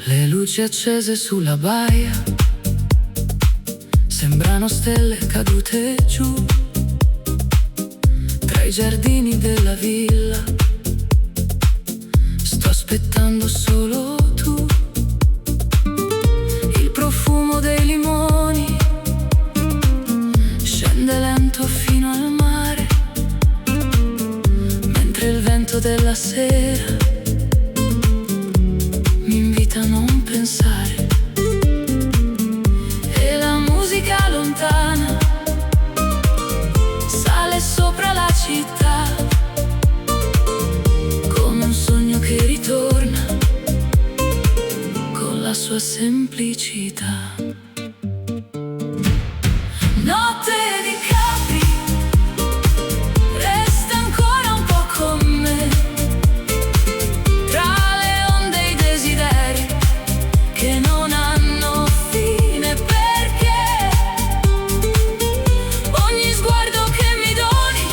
Le luci accese sulla baia sembrano stelle cadute giù tra i giardini della villa. Sto aspettando solo tu. Il profumo dei limoni scende lento fino al mare, mentre il vento della sera mi invita a non pensare. E la musica lontana sale sopra la città, come un sogno che ritorna con la sua semplicità. Notte di Capri, resta ancora un po' con me, tra le onde e i desideri che non hanno fine, perché ogni sguardo che mi doni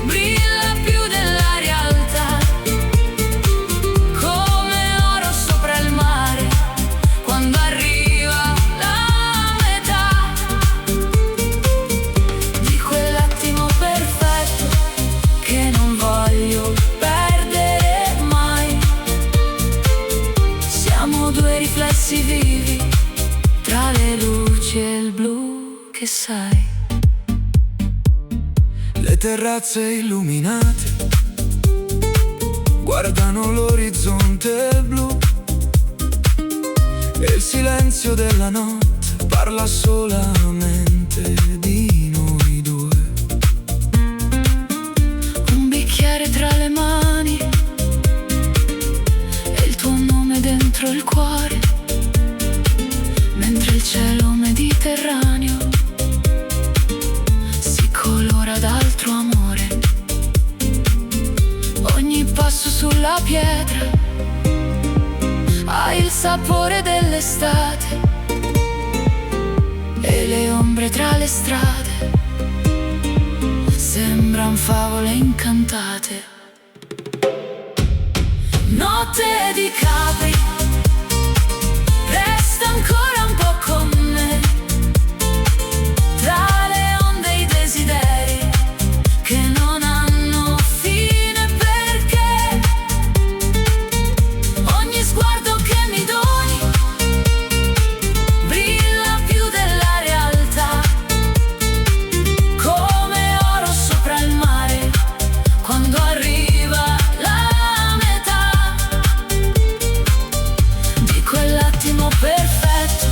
brilla più della realtà, come oro sopra il mare quando arriva la metà di quell'attimo perfetto che non voglio perdere mai. Siamo due riflessi vivi tra le luci e il blu che sai. Le terrazze illuminate guardano l'orizzonte blu e il silenzio della notte parla solamente di noi due. Un bicchiere tra le mani e il tuo nome dentro il cuore, mentre il cielo mediterraneo si colora d'altro amore. Ogni passo sulla pietra ha il sapore dell'estate e le ombre tra le strade sembran favole incantate. Notte di Capri, resta ancora un po' con me, tra le onde e i desideri che non hanno fine, perché ogni sguardo che mi doni brilla più della realtà, come oro sopra il mare quando arriva la metà di quell'attimo perfetto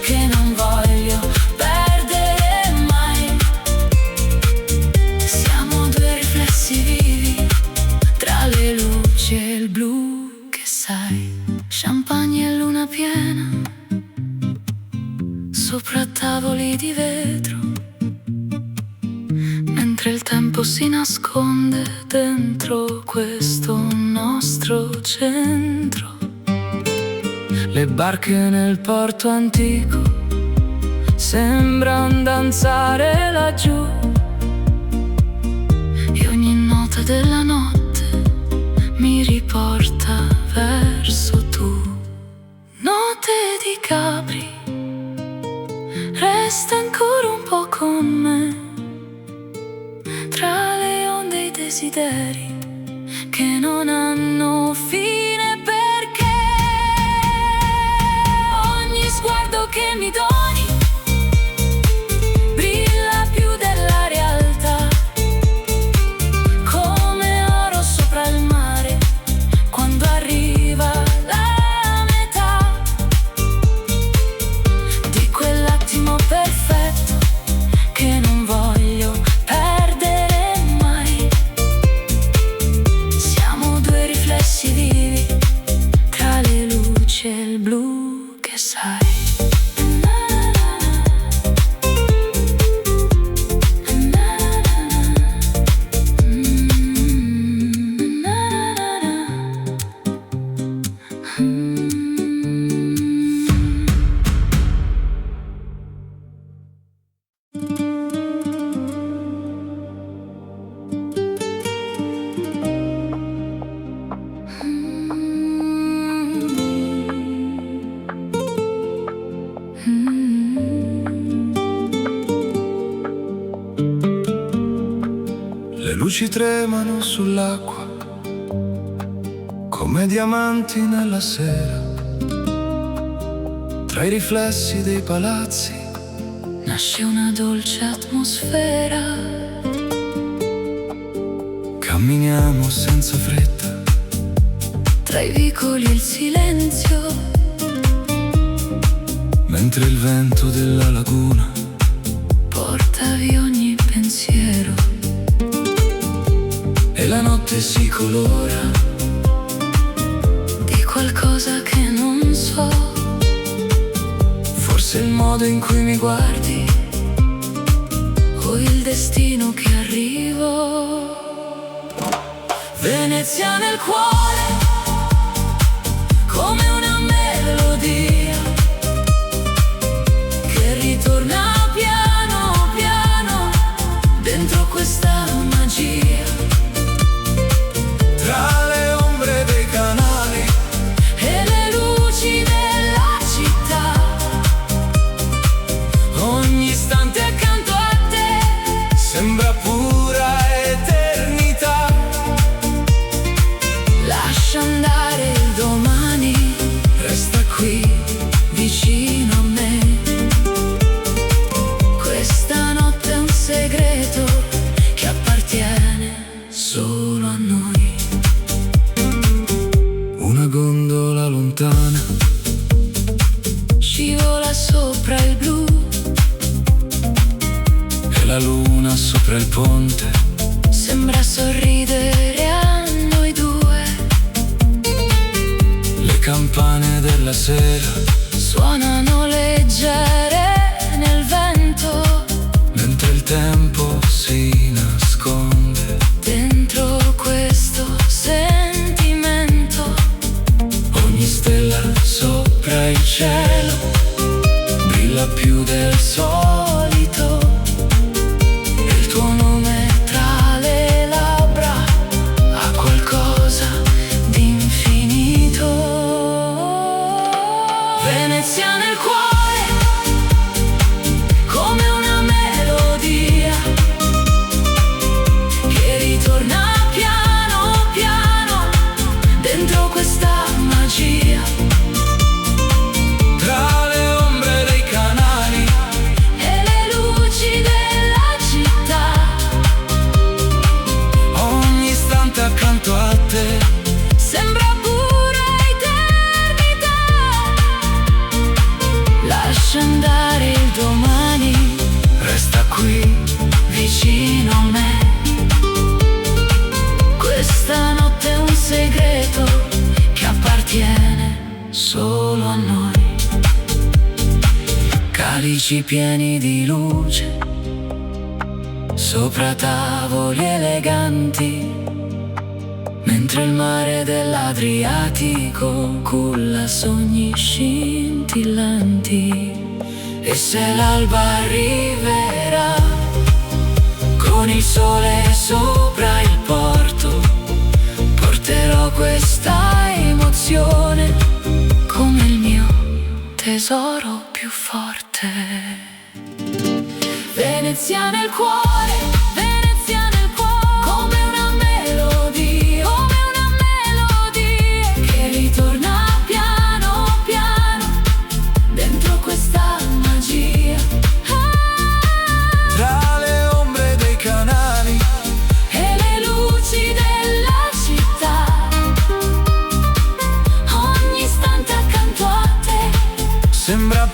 che non voglio perdere mai. Siamo due riflessi vivi tra le luci e il blu che sai. Champagne e luna piena sopra tavoli di vetro, mentre il tempo si nasconde dentro questo nostro centro. Le barche nel porto antico sembran danzare laggiù e ogni nota della notte mi riporta verso tu. Notte di Capri, resta ancora un po' con me, tra le onde e i desideri che non hanno fine, perché ogni sguardo che mi doni brilla più della realtà, come oro sopra il mare quando arriva la metà di quell'attimo perfetto che non voglio perdere mai. Siamo due riflessi vivi tra le luci e il blu che sai. Le luci tremano sull'acqua come diamanti nella sera. Tra i riflessi dei palazzi Nasce una dolce atmosfera. camminiamo senza fretta. Tra i vicoli e il silenzio, Mentre il vento della laguna porta via ogni pensiero. e la notte si colora Di qualcosa che non so. Forse il modo in cui mi guardi O il destino che arrivo. Venezia nel cuore, come una melodia che ritorna piano piano dentro questa magia. tra le ombre dei canali. E le luci della città, Ogni istante accanto a te sembra pura eternità. lascia andare il domani, Resta qui vicino a me. Questa notte è un segreto che appartiene solo a noi. una gondola lontana Scivola sopra il blu, e la luna sopra il ponte sembra sorridere a noi due. le campane della sera Suonano leggere nel vento, mentre il tempo si nasconde. dentro questo sentimento. Ogni stella sopra il cielo brilla più del solito, e il tuo nome tra le labbra Ha qualcosa di infinito. Venezia nel cuore, come una melodia che ritorna piano piano dentro questa magia. tra le ombre dei canali. E le luci della città, Ogni istante accanto a te sembra pura eternità. Lascia andare il domani, resta qui vicino a me. Questa notte è un segreto che appartiene solo a noi. calici pieni di luce sopra tavoli eleganti, mentre il mare dell'Adriatico culla sogni scintillanti. E se l'alba arriverà con il sole sopra il porto, porterò questa emozione Come il mio tesoro più forte. Venezia nel cuore, Venezia nel cuore, come una melodia, che ritorna piano piano dentro questa magia. tra le ombre dei canali. E le luci della città, ogni istante accanto a te Sembra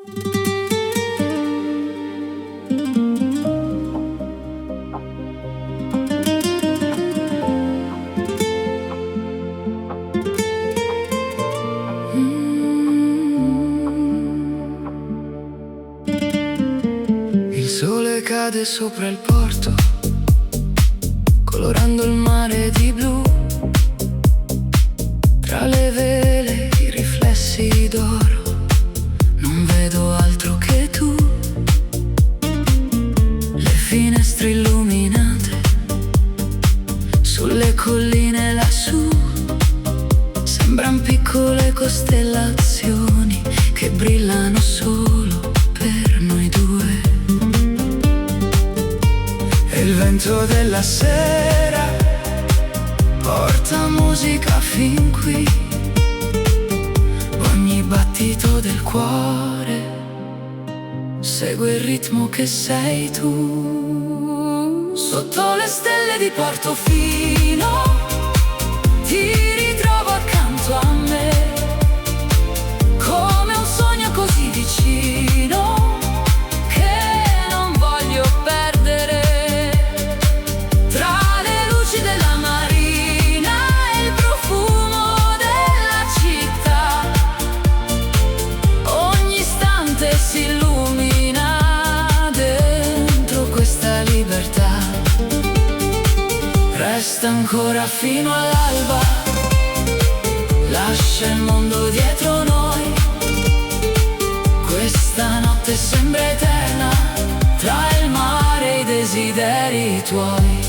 Il sole cade sopra il porto, colorando il mare di blu. Tra le vele i riflessi d'oro, non vedo altro che tu. Le finestre illuminate sulle colline lassù sembran piccole costellazioni che brillano solo per noi due. E il vento della sera porta musica fin qui. Ogni battito del cuore segue il ritmo che sei tu. Sotto le stelle di Portofino ti ritrovo accanto a me, come un sogno così vicino che non voglio perdere. Tra le luci della marina e il profumo della città, ogni istante si illumina dentro questa libertà. Resta ancora fino all'alba, lascia il mondo dietro noi. Questa notte sembra eterna, tra il mare e i desideri tuoi.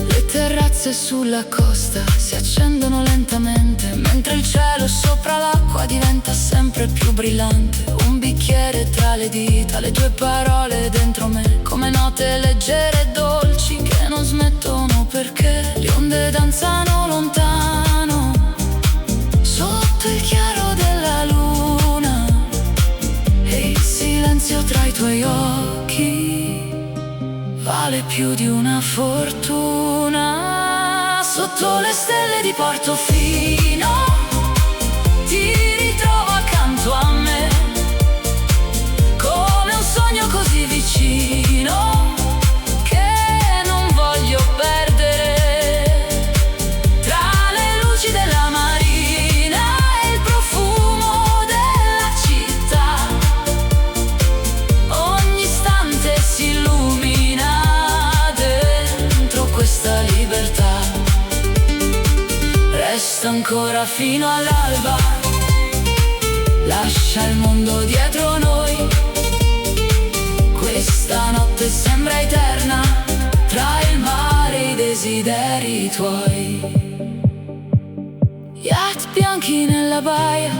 Le terrazze sulla costa si accendono lentamente, mentre il cielo sopra l'acqua diventa sempre più brillante. Un bicchiere tra le dita, le tue parole dentro me, come note leggere e dolci che non smettono perché le onde danzano lontano sotto il chiaro della luna. E il silenzio tra i tuoi occhi vale più di una fortuna. Sotto le stelle di Portofino ti ritrovo accanto a me, come un sogno così vicino che non voglio perdere. Tra le luci della marina e il profumo della città, ogni istante si illumina dentro questa libertà. Resta ancora fino all'alba, lascia il mondo dietro noi. Questa notte sembra eterna, tra il mare e i desideri tuoi. Yacht bianchi nella baia,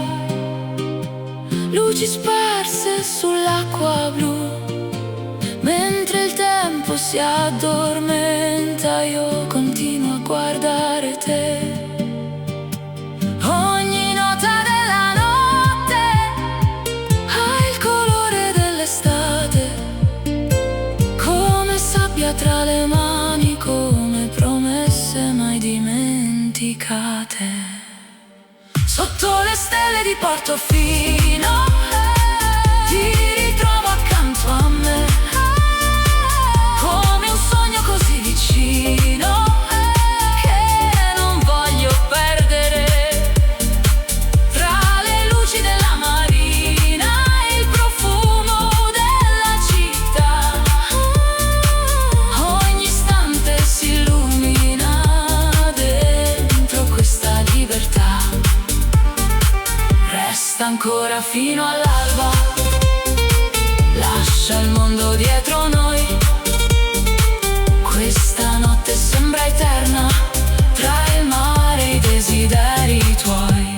luci sparse sull'acqua blu. Mentre il tempo si addormenta io continuo a guardare te. Ogni nota della notte ha il colore dell'estate, come sabbia tra le mani, come promesse mai dimenticate. Sotto le stelle di Portofino ti ritrovo accanto a me, come un sogno così vicino che non voglio perdere. Tra le luci della marina e il profumo della città, ogni istante si illumina dentro questa libertà. Resta ancora fino all'alba, lascia il mondo dietro noi. Questa notte sembra eterna, tra il mare e i desideri tuoi.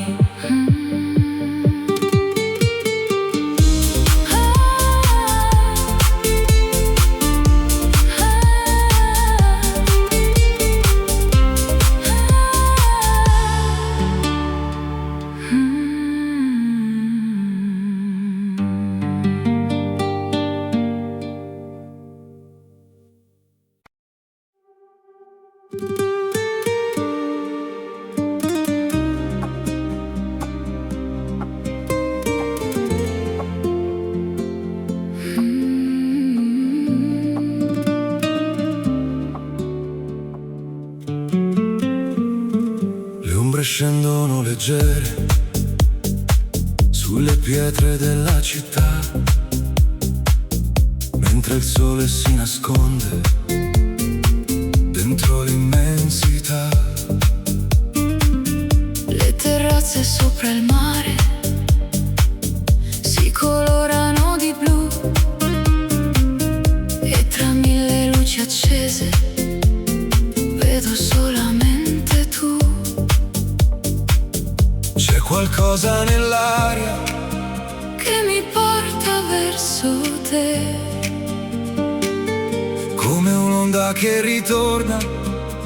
pietre della città, mentre il sole si nasconde dentro l'immensità. Le terrazze sopra il mare si colorano di blu e tra mille luci accese vedo solamente tu. C'è qualcosa nell'aria che mi porta verso te, come un'onda che ritorna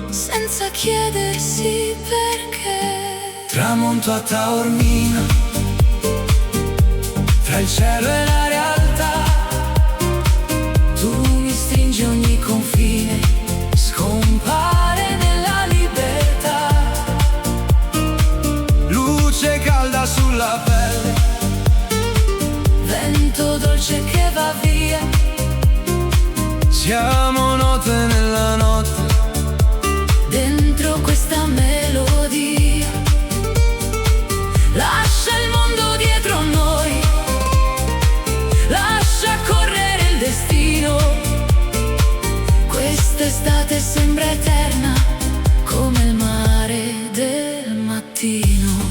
senza chiedersi perché. Tramonto a Taormina, tra il cielo e la realtà. Tu mi stringi ogni confine, scompare nella libertà. Luce calda sulla pelle, Vento dolce che va via, siamo note nella notte, dentro questa melodia. Lascia il mondo dietro noi, lascia correre il destino. Quest'estate sembra eterna, come il mare del mattino.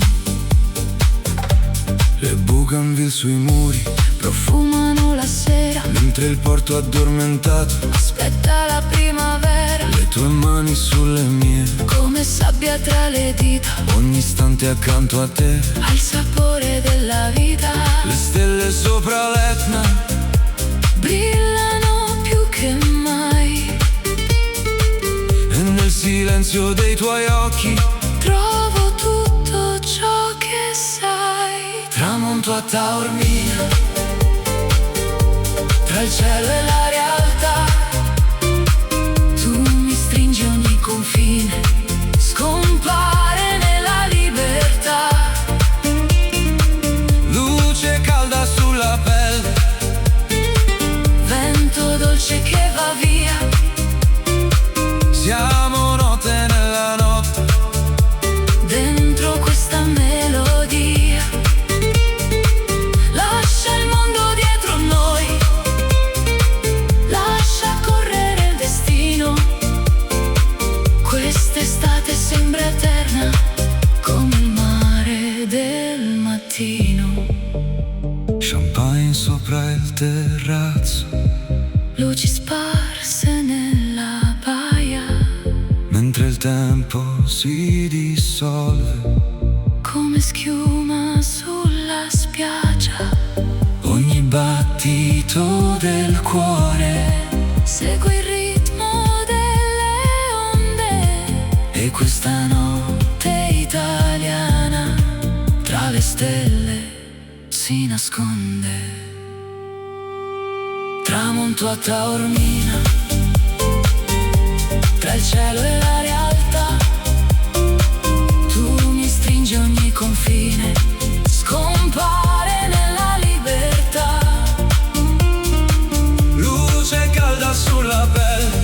le bougainville sui muri, Profumano la sera, mentre il porto addormentato, aspetta la primavera, le tue mani sulle mie, come sabbia tra le dita, ogni istante accanto a te. al sapore della vita. Le stelle sopra l'Etna, Brillano più che mai, e nel silenzio dei tuoi occhi trovo tutto ciò che sai. tramonto a Taormina, tra il cielo e la realtà. Tu mi stringi ogni confine, scompare nella libertà. Luce calda sulla pelle, Vento dolce che va via, siamo note nella notte, dentro questa melodia. Lascia il mondo dietro noi, lascia correre il destino. Quest'estate sembra eterna, come il mare del mattino. champagne sopra il terrazzo, Luci sparse nella baia, mentre il tempo si dissolve, come schiuma sulla spiaggia. ogni battito del cuore, Segui il ritmo delle onde, e questa notte italiana tra le stelle si nasconde. Tramonto a Taormina, tra il cielo e la realtà. Tu mi stringi ogni confine, scompare nella libertà. luce calda sulla pelle,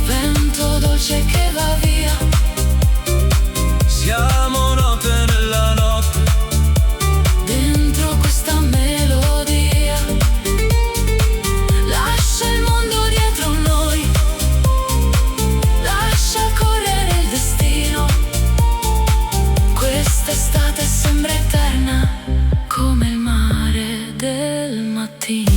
Vento dolce che va via, siamo note nella notte, dentro questa melodia. Lascia il mondo dietro noi, lascia correre il destino. Quest'estate sembra eterna, come il mare del mattino.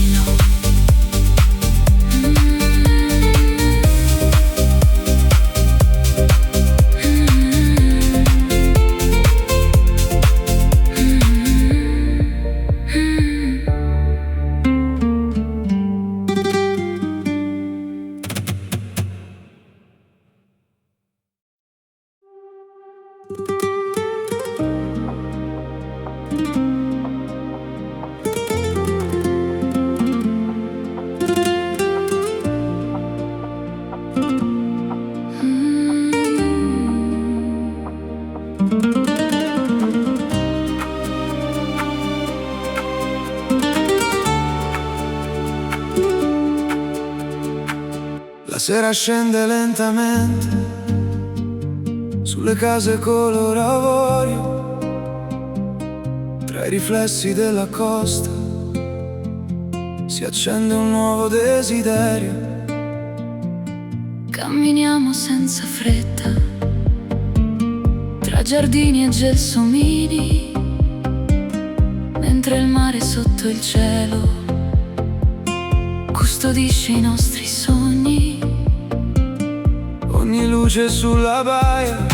La sera scende lentamente sulle case color avorio, Tra i riflessi della costa si accende un nuovo desiderio. Camminiamo senza fretta, tra giardini e gelsomini, mentre il mare sotto il cielo custodisce i nostri sogni. Ogni luce sulla baia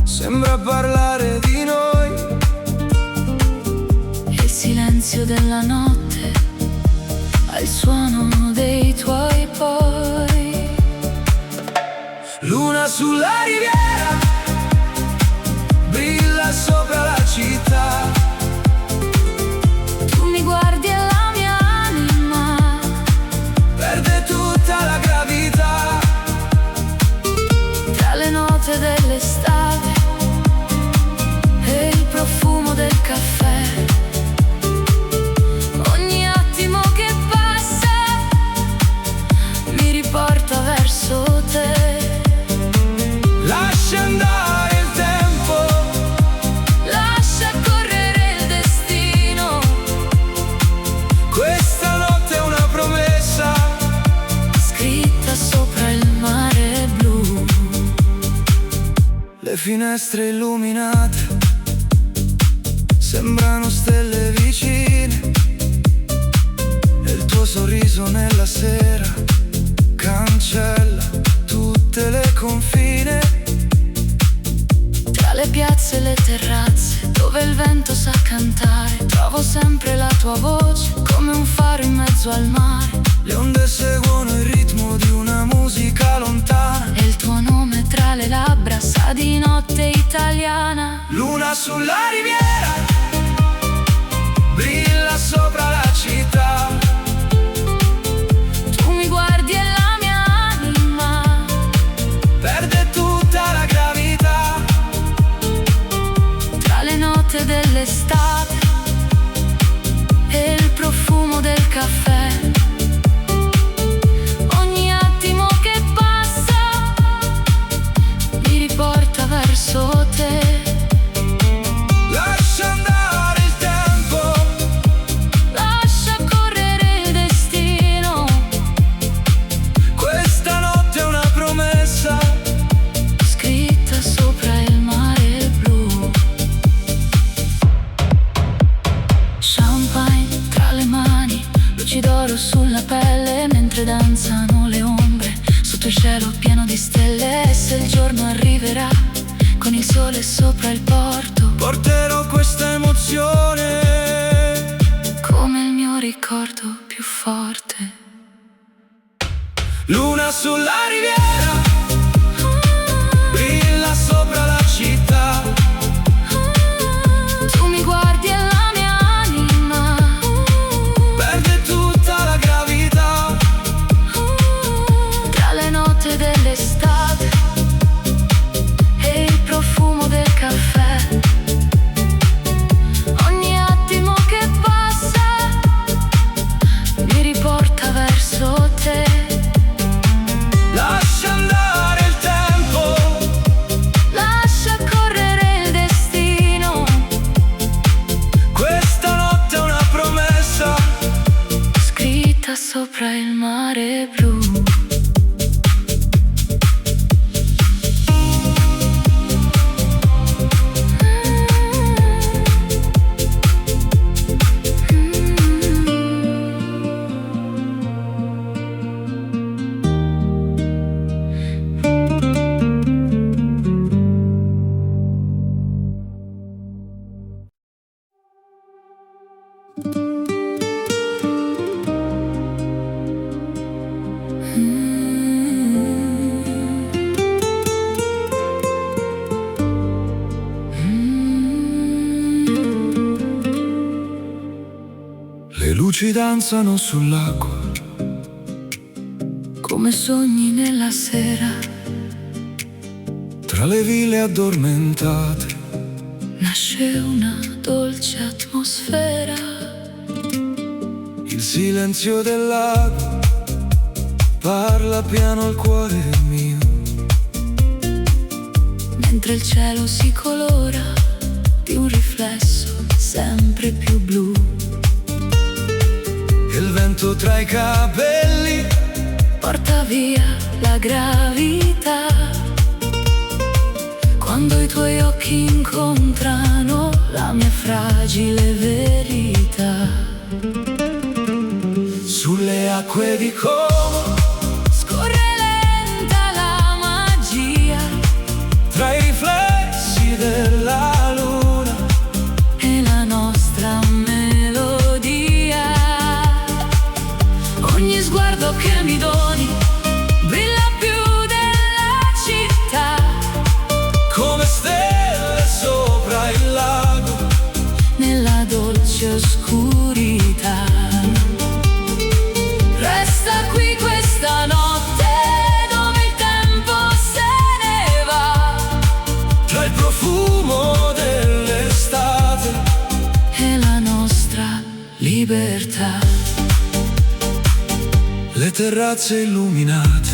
sembra parlare di noi. E il silenzio della notte ha il suono dei tuoi poi. Luna sulla riviera brilla sopra la città. Tu mi guardi e la mia anima Perde tutta la gravità. tra le note dell'estate e il profumo del caffè. Ogni attimo che passa mi riporta verso te. Lascia andare il tempo, Lascia correre il destino. questa notte è una promessa Scritta sopra il mare blu. Le finestre illuminate sembrano stelle vicine e il tuo sorriso nella sera cancella tutte le confine. Tra le piazze e le terrazze dove il vento sa cantare, trovo sempre la tua voce come un faro in mezzo al mare. Le onde seguono il ritmo di una musica lontana. E il tuo nome tra le labbra sa di notte italiana. Luna sulla riviera brilla sopra la città. Tu mi guardi e la mia anima Perde tutta la gravità. tra le note dell'estate e il profumo del caffè. Ogni attimo che passa mi riporta verso te. Lascia andare il tempo, Lascia correre il destino. questa notte è una promessa Scritta sopra il mare blu. Champagne tra le mani, luci d'oro sulla pelle, mentre danzano le ombre sotto il cielo pieno di stelle. E se il giorno arriverà con il sole sopra il porto, porterò questa emozione. come il mio ricordo più forte. Luna sulla riviera brilla sopra la città. Tu mi guardi e la mia anima Perde tutta la gravità. tra le note dell'estate e il profumo del caffè. Ogni attimo che passa mi riporta verso te. Lascia andare il tempo, Lascia correre il destino. questa notte è una promessa Scritta sopra il mare blu. Le luci danzano sull'acqua Come sogni nella sera, tra le ville addormentate. nasce una dolce atmosfera. Il silenzio del lago parla piano al cuore mio. Mentre il cielo si colora di un riflesso sempre più blu. Il vento tra i capelli Porta via la gravità. Quando i tuoi occhi incontrano la mia fragile verità. sulle acque di Como, Scorre lenta la magia tra i riflessi della luna e la nostra melodia. Ogni sguardo che mi doni brilla più della città, come stelle sopra il lago. nella dolce oscurità. Resta qui questa notte dove il tempo se ne va, Tra il profumo dell'estate e la nostra libertà. le terrazze illuminate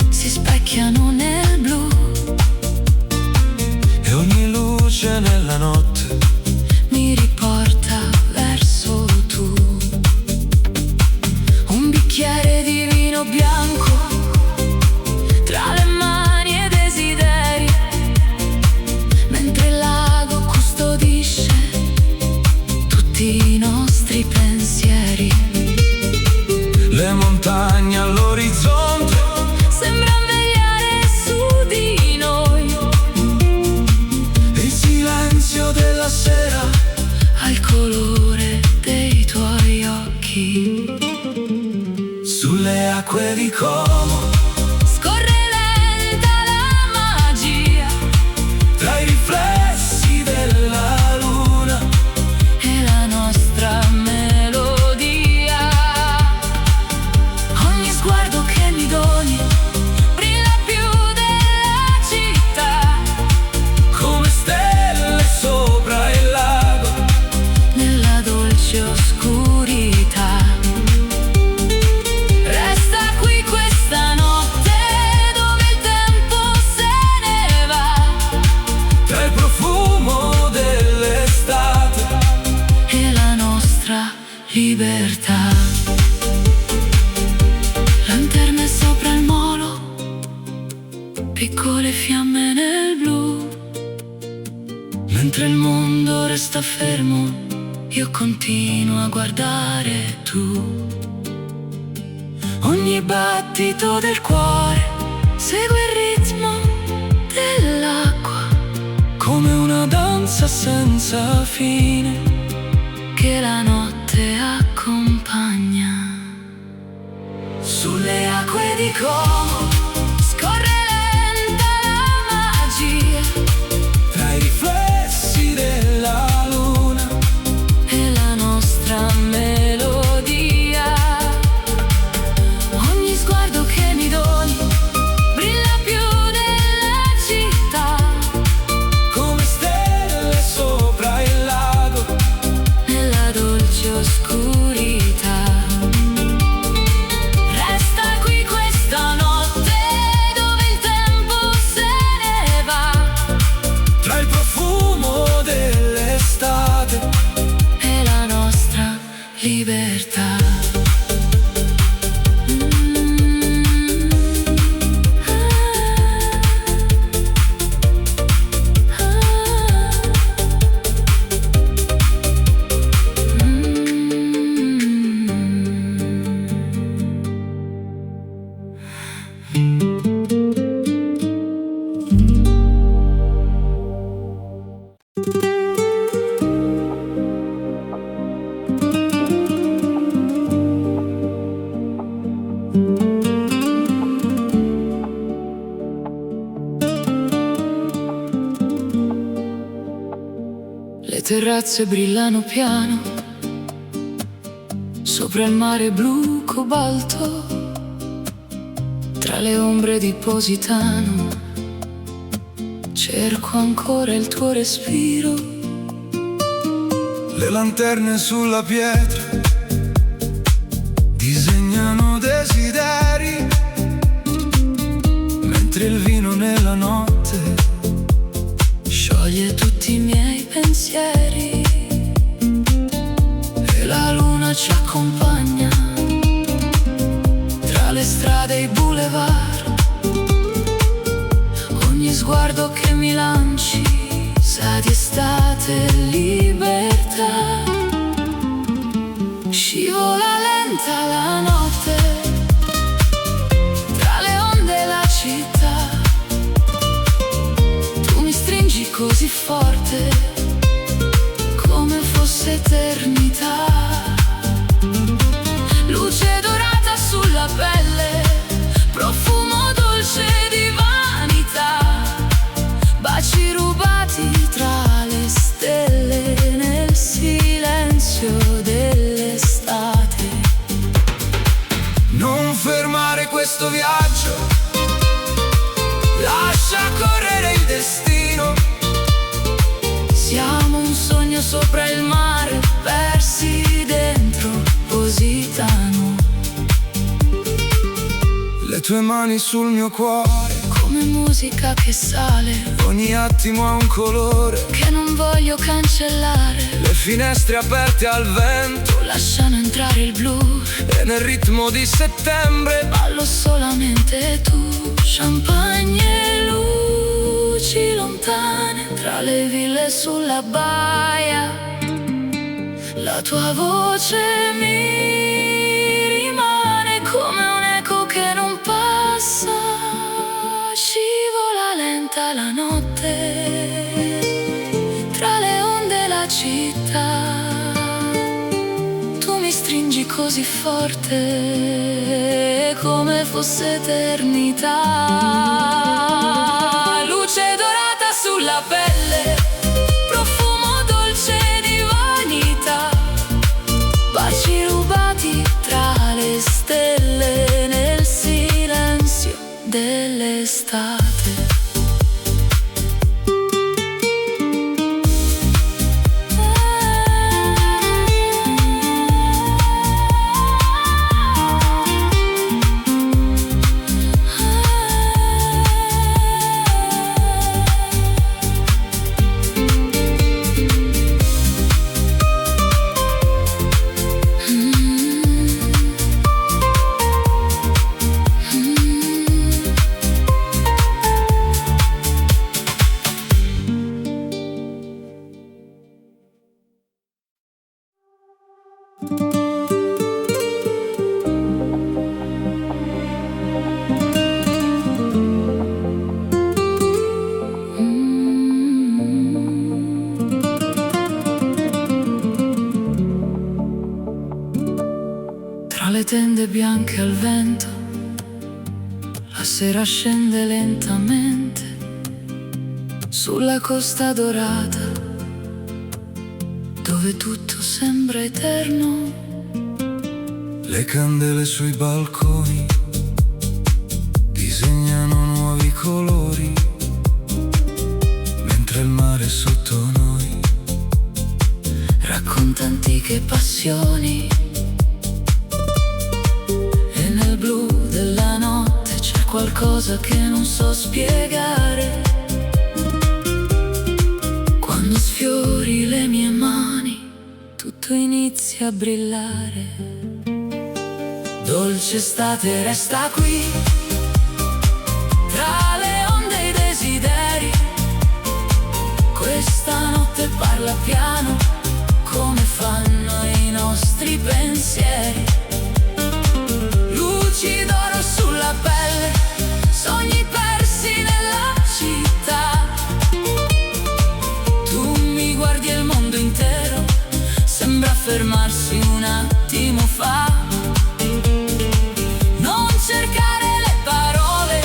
Si specchiano nel blu, e ogni luce nella notte mi riporta verso tu. Un bicchiere di vino bianco tra le mani e desideri, mentre il lago custodisce tutti i nostri pensieri. le montagne all'orizzonte Sembra vegliare su di noi, il silenzio della sera al colore dei tuoi occhi. sulle acque di Como, Scorre lenta la magia tra i riflessi della luna e la nostra melodia. Ogni sguardo che mi doni brilla più della città, come stelle sopra il lago. nella dolce oscurità. Resta qui questa notte dove il tempo se ne va, Tra il profumo dell'estate e la nostra libertà. Lanterne sopra il molo, piccole fiamme nel blu, mentre il mondo resta fermo, io continuo a guardare tu. Ogni battito del cuore segue il ritmo dell'acqua, come una danza senza fine che la notte accompagna. sulle Acque di Como, scorre lenta la magia tra i riflessi della luna e la nostra melodia. Ogni sguardo che mi doni brilla più della città, come stelle sopra il lago. nella dolce oscurità. Resta qui questa notte dove il tempo se ne va, Tra il profumo dell'estate e la nostra libertà. Le terrazze brillano piano sopra il mare blu cobalto, tra le ombre di Positano cerco ancora il tuo respiro. le lanterne sulla pietra disegnano desideri, mentre il vino nella notte scioglie toglie tutti i miei pensieri e la luna ci accompagna tra le strade e i boulevard. Ogni sguardo che mi lanci sa di estate e libertà. Scivola lenta la notte tra le onde e la città. Tu mi stringi così forte come fosse eternità. Luce dorata sulla pelle, profumo dolce di vanità. Baci rubati tra le stelle nel silenzio dell'estate. Non fermare questo viaggio, lascia correre il destino. Siamo un sogno sopra il mare, persi dentro Positano. Le tue mani sul mio cuore, Come musica che sale, ogni attimo ha un colore. che non voglio cancellare. Le finestre aperte al vento Lasciano entrare il blu, e nel ritmo di settembre ballo solamente tu. Champagne e luci lontane tra le ville sulla baia. La tua voce mi rimane come un eco che non passa. Scivola lenta la notte tra le onde e la città. Tu mi stringi così forte come fosse eternità. Luce dorata sulla pelle, profumo dolce di vanità. Baci rubati tra le stelle nel silenzio dell'estate. Tra le tende bianche al vento, la sera scende lentamente sulla costa dorata, dove tutto sembra eterno. le candele sui balconi disegnano nuovi colori, mentre il mare sotto noi Racconta antiche passioni e nel blu della notte c'è qualcosa che non so spiegare. Quando sfiori le mie mani tutto inizia a brillare. Dolce estate resta qui tra le onde e i desideri. Questa notte parla piano come fanno i nostri pensieri. Luci d'oro sulla pelle, sogni persi nella città. Tu mi guardi e il mondo intero sembra fermarsi un attimo fa. Non cercare le parole,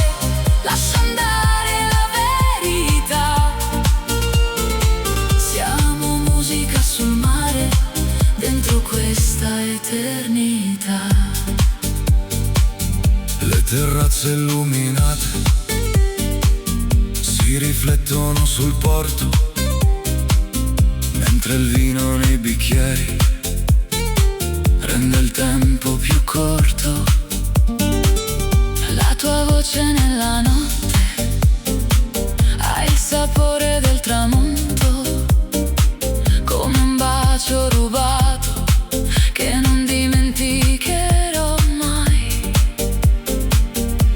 lascia andare la verità. Siamo musica sul mare, dentro questa eternità. Le terrazze illuminate si riflettono sul porto, mentre il vino nei bicchieri rende il tempo più corto. La tua voce nella notte ha il sapore del tramonto, come un bacio rubato che non dimenticherò mai.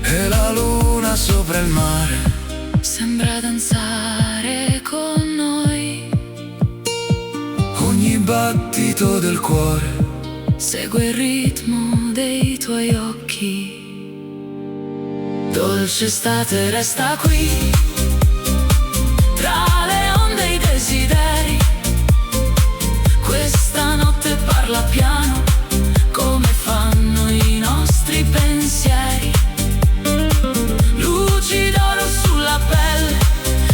E la luna sopra il mare Sembra danzare con noi, ogni battito del cuore segue il ritmo dei tuoi occhi. Dolce estate resta qui, tra le onde e i desideri. Questa notte parla piano, come fanno i nostri pensieri. Luci d'oro sulla pelle,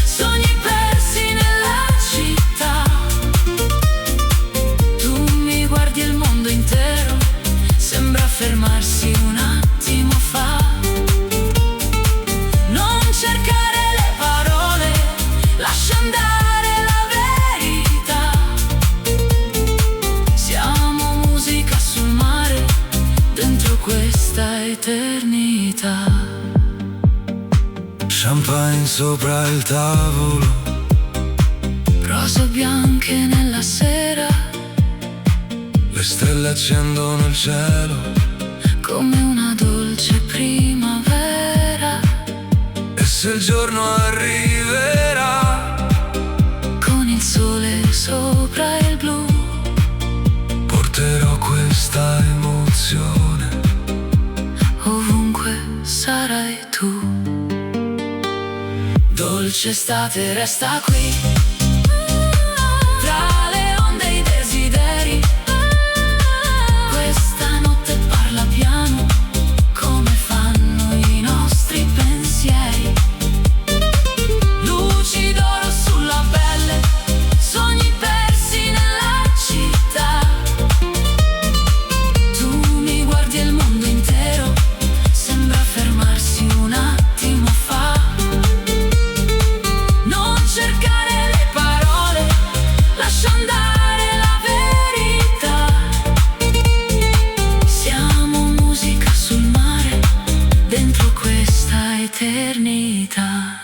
sogni persi nella città. Tu mi guardi e il mondo intero sembra fermarsi un attimo fa. Non cercare le parole, lascia andare la verità. Siamo musica sul mare, dentro questa eternità. Champagne sopra il tavolo, Rose bianche nella sera, le stelle accendono il cielo, come una dolce primavera. e se il giorno arriverà, Con il sole sopra il blu, porterò questa emozione. ovunque sarai tu. Dolce estate resta qui, tra le onde e i desideri. Questa notte parla piano, come fanno i nostri pensieri. Luci d'oro sulla pelle, sogni persi nella città. Tu mi guardi e il mondo intero sembra fermarsi un attimo fa. Non cercare le parole, lascia andare la verità. Siamo musica sul mare, dentro questa eternità.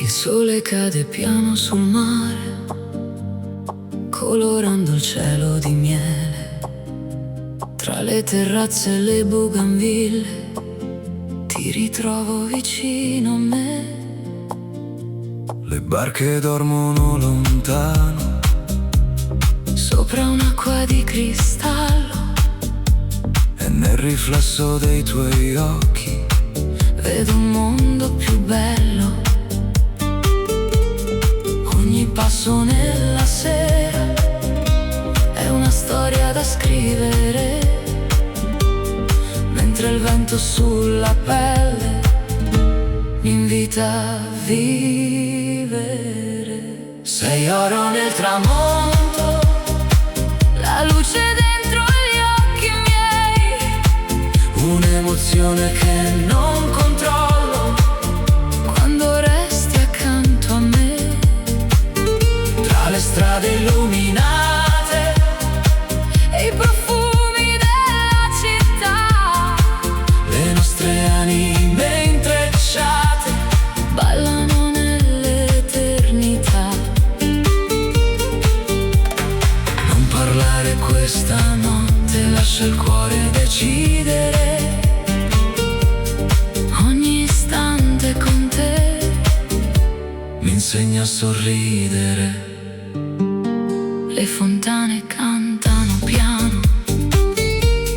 Il sole cade piano sul mare, colorando il cielo di miele. Tra le terrazze e le bougainville ti ritrovo vicino a me. Le barche dormono lontano, Sopra un'acqua di cristallo, e nel riflesso dei tuoi occhi vedo un mondo più bello. Ogni passo nella sera è una storia da scrivere, mentre il vento sulla pelle mi invita a vivere. Sei oro nel tramonto, la luce dentro gli occhi miei, un'emozione che non controllo quando resti accanto a me. Tra le strade illuminate e i profumi della città, le nostre anime intrecciate ballano nell'eternità. Non parlare questa notte, lascia il cuore decidere. Ogni istante con te mi insegna a sorridere. Le fontane cantano piano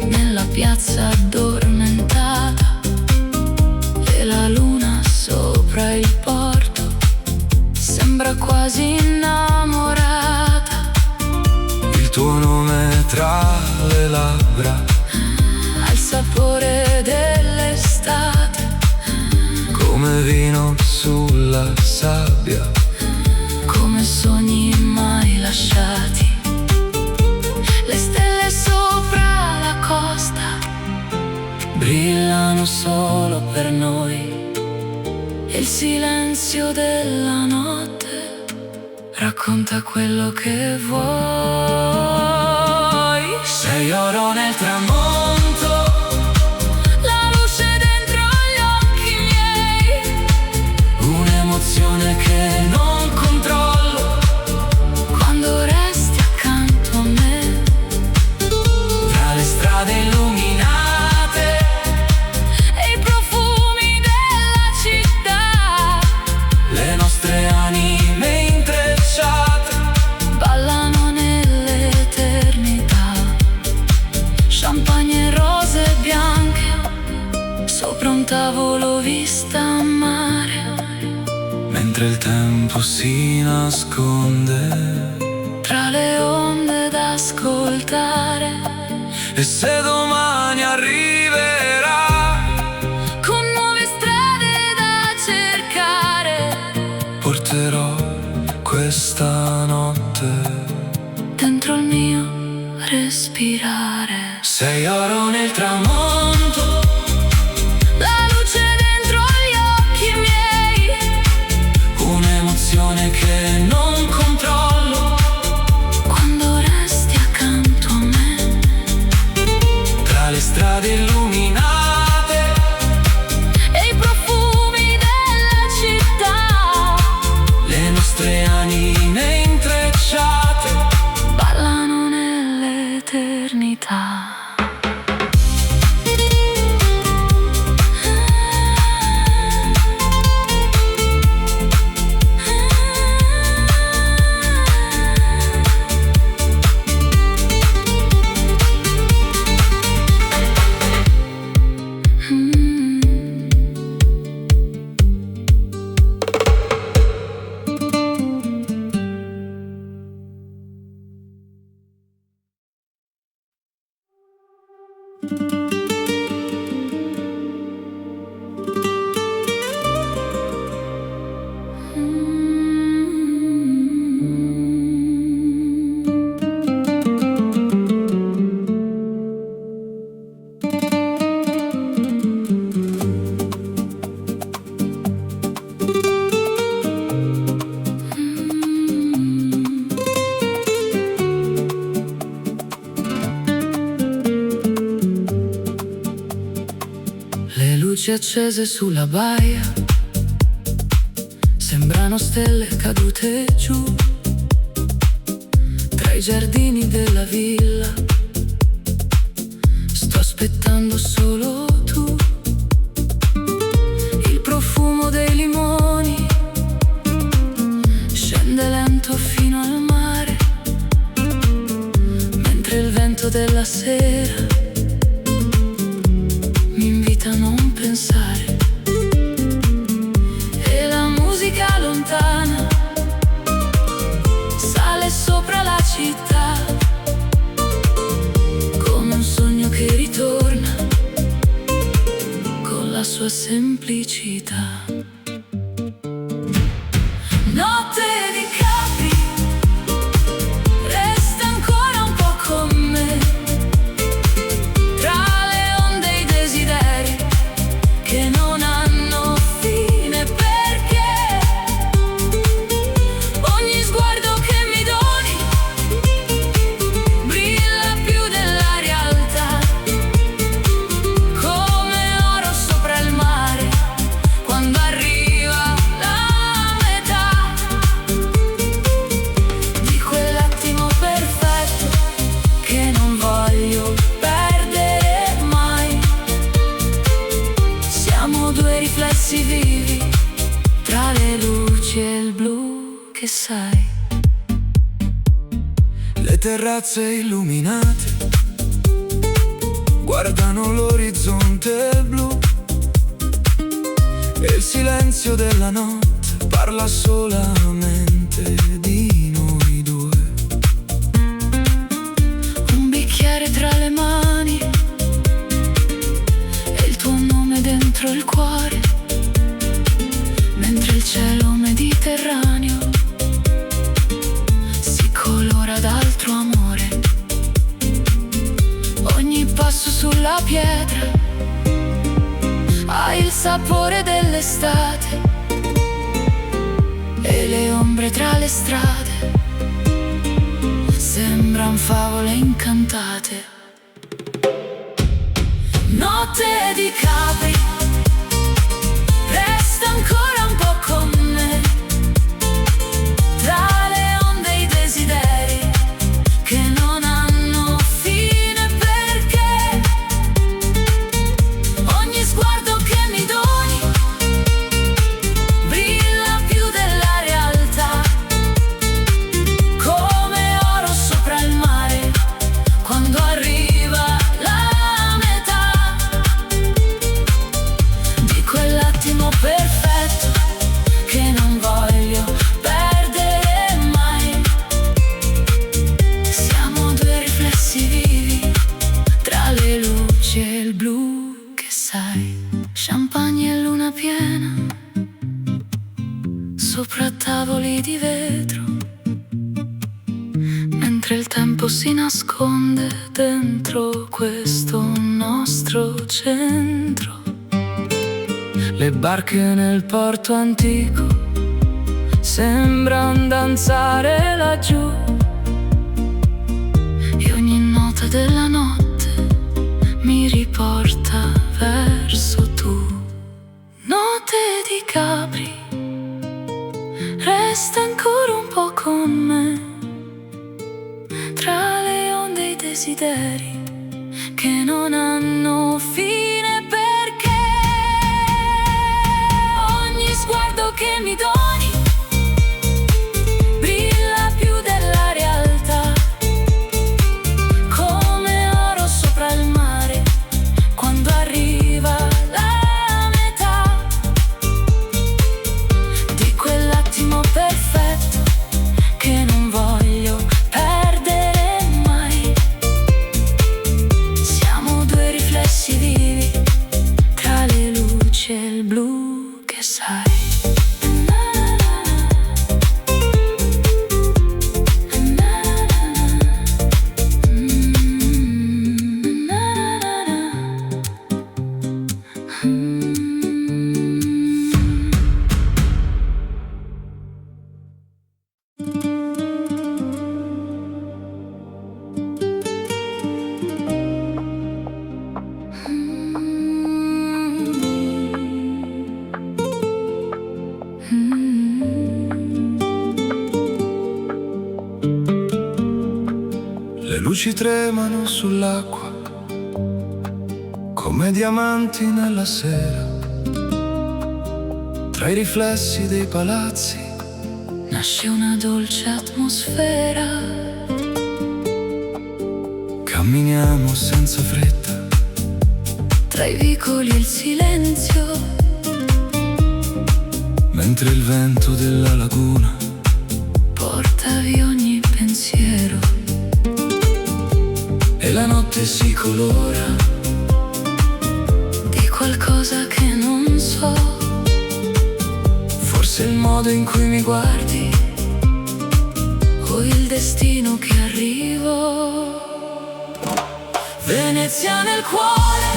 nella piazza addormentata, e la luna sopra il porto sembra quasi innamorata. il tuo nome tra le labbra, Al sapore l'estate, come vino sulla sabbia, come sogni mai lasciati. Le stelle sopra la costa brillano solo per noi, e il silenzio della notte racconta quello che vuoi. sei oro nel tramonto, La luce dentro gli occhi miei, un'emozione che non controllo, quando resti accanto a me. tra le strade illuminate, E i profumi della città, le nostre anime intrecciate, ballano nell'eternità. Champagne e rose bianche sopra un tavolo vista a mare. mentre il tempo si nasconde. Tra le onde da ascoltare, E se domani arriverà, con nuove strade da cercare, porterò questa notte dentro il mio respirare. sei oro nel tramonto, La luce dentro gli occhi miei, un'emozione che non controllo, quando resti accanto a me. tra le strade illuminate, E i profumi della città, le nostre anime intrecciate, ballano nell'eternità. Le luci accese sulla baia sembrano stelle cadute giù, tra i giardini della villa. Sto aspettando solo tu. Il profumo dei limoni scende lento fino al mare, mentre il vento della sera mi invita a non pensare. E la musica lontana sale sopra la città, come un sogno che ritorna con la sua semplicità. Notte di Capri, resta ancora un po' con me, tra le onde e i desideri che non hanno fine, perché ogni sguardo che mi doni brilla più della realtà, come oro sopra il mare quando arriva la metà di quell'attimo perfetto che non voglio perdere mai. Siamo due riflessi vivi tra le luci e il blu che sai. le terrazze illuminate guardano l'orizzonte blu, e il silenzio della notte parla solamente di noi due. Un bicchiere tra le mani e il tuo nome dentro dentro il cuore, mentre il cielo mediterraneo si colora d'altro amore. Ogni passo sulla pietra ha il sapore dell'estate e le ombre tra le strade sembran favole incantate. Notte di Capri, resta ancora un po' con me, tra le onde e i desideri che non hanno fine, perché ogni sguardo che mi doni brilla più della realtà, come oro sopra il mare quando arriva la metà di quell'attimo perfetto che non voglio perdere mai. Siamo due riflessi vivi tra le luci e il blu che sai. Champagne e luna piena sopra tavoli di vetro, mentre il tempo si nasconde dentro questo nostro centro. Le barche nel porto antico sembran danzare laggiù, e ogni nota della notte mi riporta verso tu. Notte di Capri, resta ancora un po' con me, tra le onde e i desideri che non hanno fine, perché ogni sguardo che mi doni brilla più della realtà, come oro sopra il mare quando arriva la metà di quell'attimo perfetto che non voglio perdere mai. Siamo due riflessi vivi tra le luci e il blu che sai. Le luci tremano sull'acqua come diamanti nella sera, tra i riflessi dei palazzi Nasce una dolce atmosfera, camminiamo senza fretta, tra i vicoli e il silenzio, mentre il vento della laguna porta via ogni pensiero. e la notte si colora di qualcosa che non so, forse il modo in cui mi guardi o il destino che arrivo. Venezia nel cuore,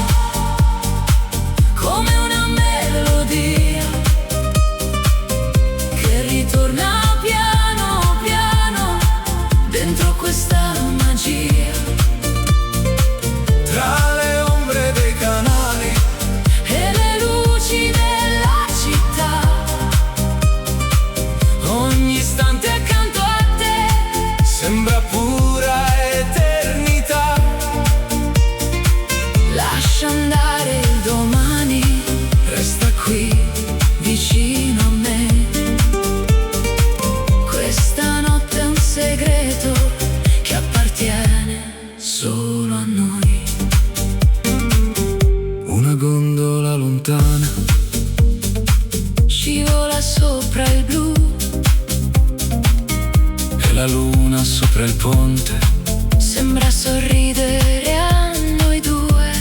come una melodia che ritorna piano piano dentro questa magia. tra le ombre dei canali E le luci della città, ogni istante accanto a te sembra pura eternità. lascia andare il domani, Resta qui vicino a me. Questa notte è un segreto che appartiene solo a noi. una gondola lontana Scivola sopra il blu, e la luna sopra il ponte sembra sorridere a noi due.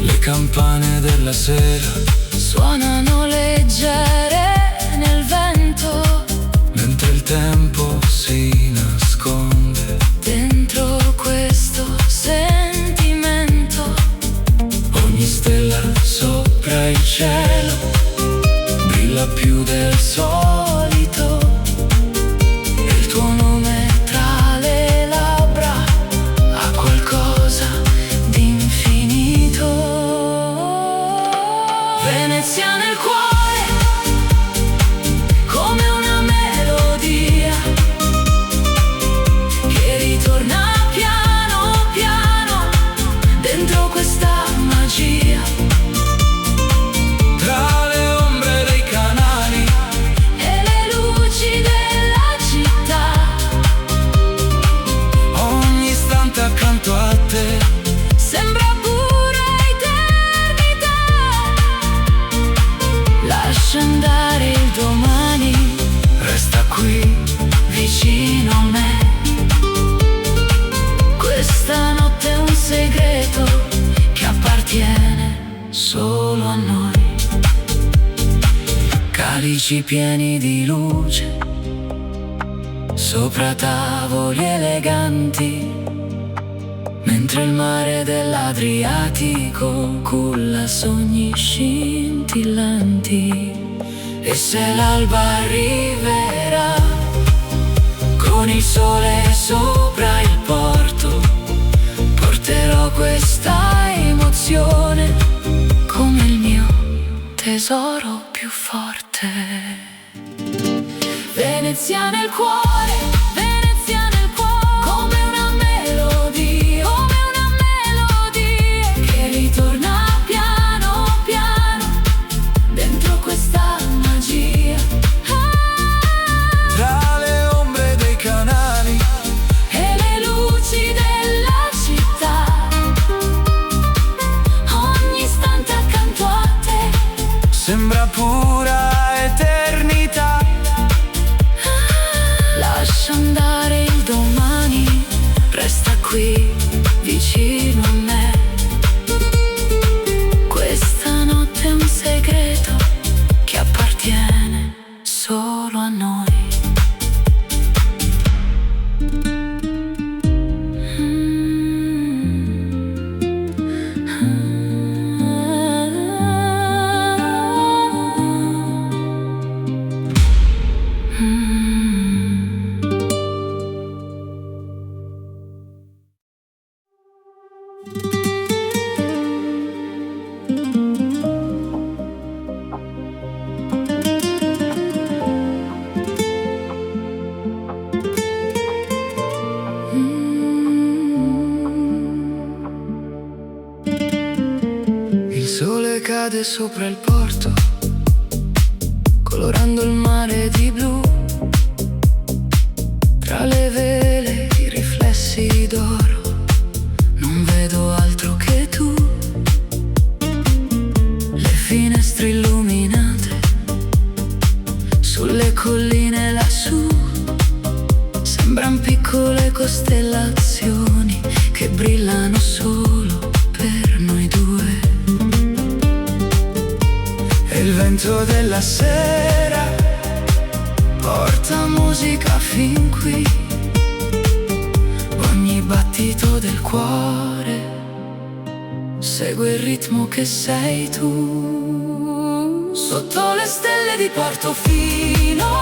le campane della sera suonano leggere nel vento, mentre il tempo si nasconde dentro questo sentimento. ogni stella sopra il cielo brilla più del solito e il tuo nome tra le labbra ha qualcosa di infinito. Venezia nel cuore, come una melodia che ritorna piano piano dentro questa magia. Tra le ombre dei canali E le luci della città, ogni istante accanto a te sembra pura eternità. Lascia andare il domani, resta qui vicino a me. Questa notte è un segreto che appartiene solo a noi. calici pieni di luce sopra tavoli eleganti, mentre il mare dell'Adriatico culla sogni scintillanti. E se l'alba arriverà con il sole sopra il porto, porterò questa emozione come il mio tesoro più forte. Venezia nel cuore, Venezia nel cuore, come una melodia che ritorna piano piano dentro questa magia. Tra le ombre dei canali E le luci della città, ogni istante accanto a te sembra pura eternità. lascia andare il domani, resta qui vicino a me. Questa notte è un segreto che appartiene solo a noi. Il sole cade sopra il porto, colorando il mare di blu. Tra le vele i riflessi d'oro, non vedo altro che tu. Le finestre illuminate sulle colline lassù sembran piccole costellazioni che brillano solo per noi due. E il vento della sera porta musica fin qui, ogni battito del cuore segue il ritmo che sei tu. Sotto le stelle di Portofino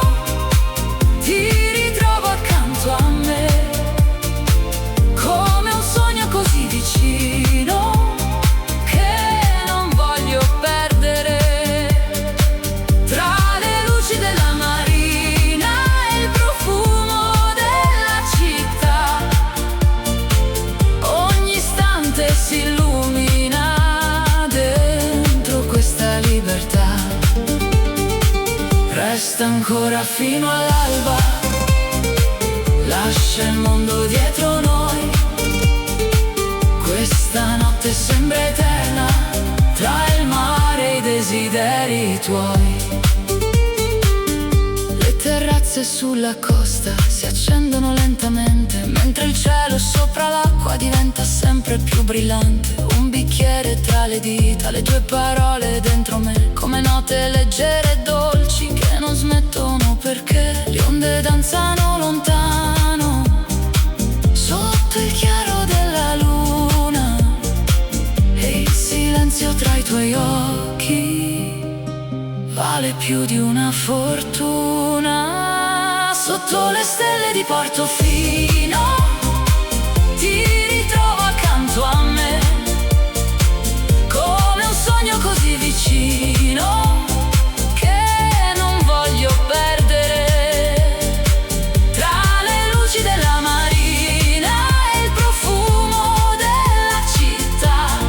ti ritrovo accanto a me, come un sogno così vicino che non voglio perdere. Tra le luci della marina e il profumo della città, ogni istante si illumina dentro questa libertà. Resta ancora fino all'alba, lascia il mondo dietro noi. Questa notte sembra eterna, tra il mare e i desideri tuoi. Le terrazze terrazze sulla costa si accendono lentamente, mentre il cielo sopra l'acqua diventa sempre più brillante. Un bicchiere tra le dita, le tue parole dentro me, come note leggere e dolci che non smettono perché le onde danzano lontano sotto il chiaro della luna, e il silenzio tra i tuoi occhi vale più di una fortuna. Sotto le stelle di Portofino ti ritrovo accanto a me, come un sogno così vicino che non voglio perdere. Tra le luci della marina e il profumo della città,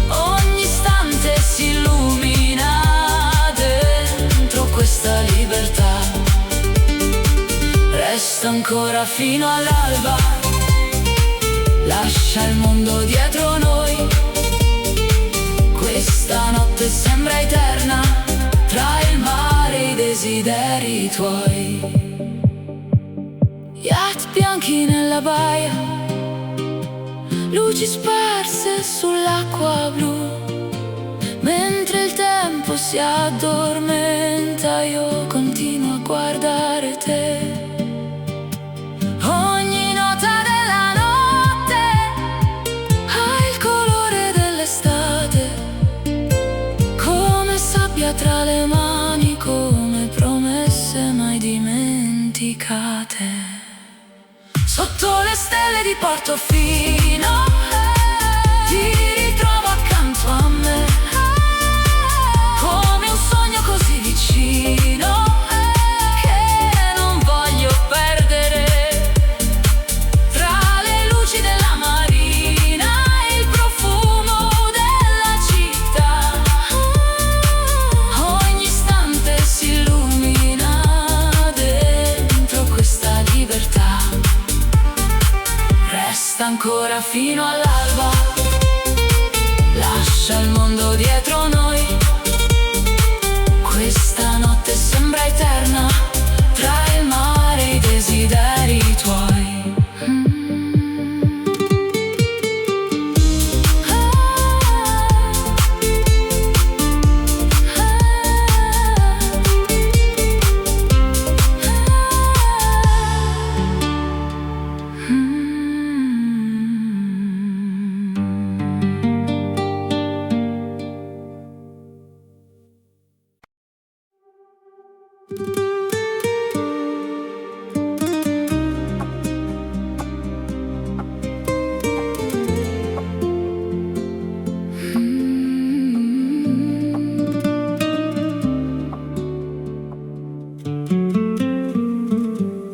ogni istante si illumina dentro questa libertà. Resta ancora fino all'alba, lascia il mondo dietro noi. Questa notte sembra eterna, tra il mare e i desideri tuoi. Yacht bianchi nella baia, luci sparse sull'acqua blu, mentre il tempo si addormenta io continuo a guardare te. Ogni nota della notte ha il colore dell'estate, come sabbia tra le mani, come promesse mai dimenticate. Sotto le stelle di Portofino ti ritrovo accanto a me, come un sogno così vicino che non voglio perdere. Tra le luci della marina e il profumo della città, ogni istante si illumina dentro questa libertà. Resta ancora fino all'alba, lascia il mondo dietro noi. Questa notte sembra eterna, tra il mare e i desideri tuoi.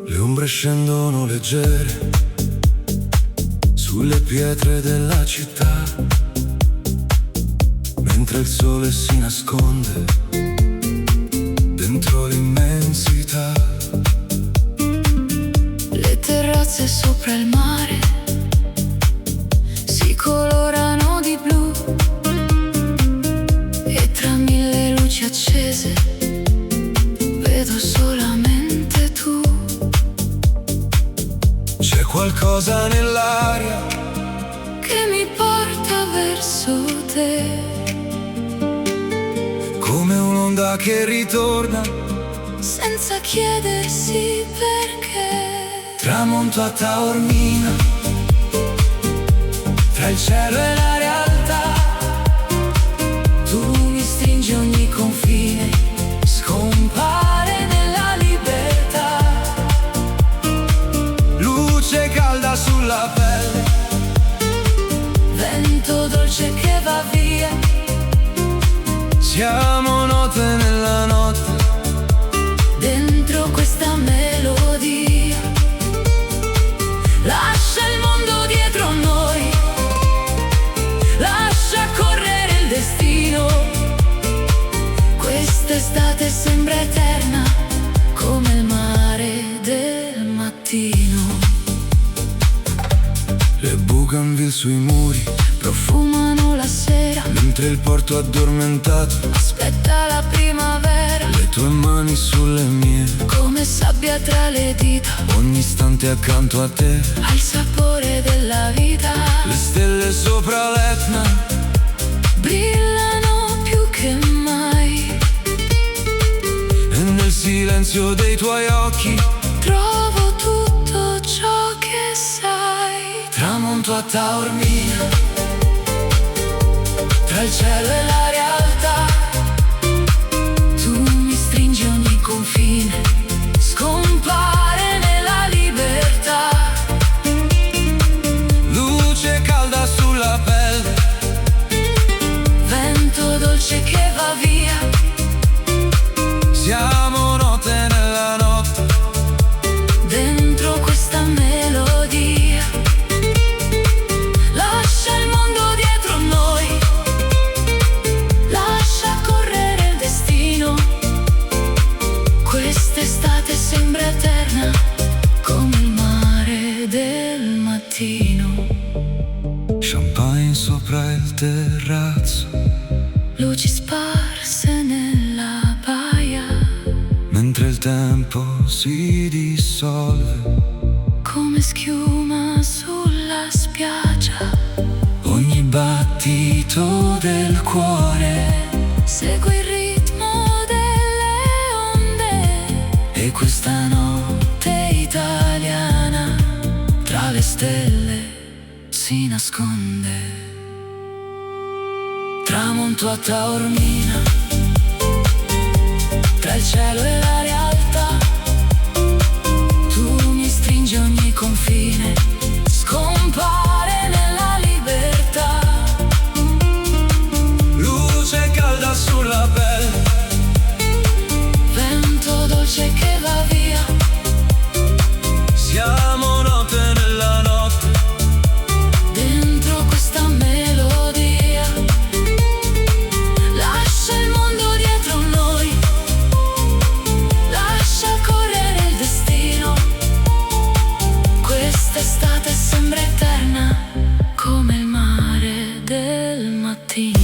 Le ombre scendono leggere sulle pietre della città, mentre il sole si nasconde dentro l'immensità. Le terrazze sopra il mare si colorano di blu, e tra mille luci accese vedo solamente tu. C'è qualcosa nell'aria che mi porta verso te, come un'onda che ritorna senza chiedersi perché. tramonto a Taormina, tra il cielo e la realtà. Tu mi stringi ogni confine, Scompare nella libertà, luce calda sulla pelle, vento dolce che va via. siamo note nella notte, Dentro questa melodia, lascia il mondo dietro noi, lascia correre il destino. Quest'estate sembra eterna, come il mare del mattino. le bougainville sui muri, Profumano la sera, mentre il porto addormentato aspetta la primavera. le tue mani sulle mie, come sabbia tra le dita, ogni istante accanto a te. hai il sapore della vita. Le stelle sopra l'Etna Brillano più che mai, e nel silenzio dei tuoi occhi trovo tutto ciò che sai. tramonto a Taormina, tra il cielo e la realtà. Tu mi stringi ogni confine, Scompare nella libertà. Luce calda sulla pelle, Vento dolce che va via. siamo notte nella notte. Dentro questa melodia. Lascia il mondo dietro noi. Lascia correre il destino. Quest'estate sembra eterna, come il mare del mattino. Champagne sopra il terrazzo, Luci sparse nella baia, mentre il tempo si dissolve. come schiuma sulla spiaggia. Ogni battito del cuore, Segue il ritmo delle onde. e questa Notte italiana tra le stelle si nasconde. Tramonto a Taormina, tra il cielo e la realtà. Tu mi stringi ogni confine, scompare nella libertà. luce calda sulla pelle, Vento dolce che va via. siamo notte nella notte. Dentro questa melodia. Lascia il mondo dietro noi. Lascia correre il destino. Quest'estate sembra eterna, come il mare del mattino.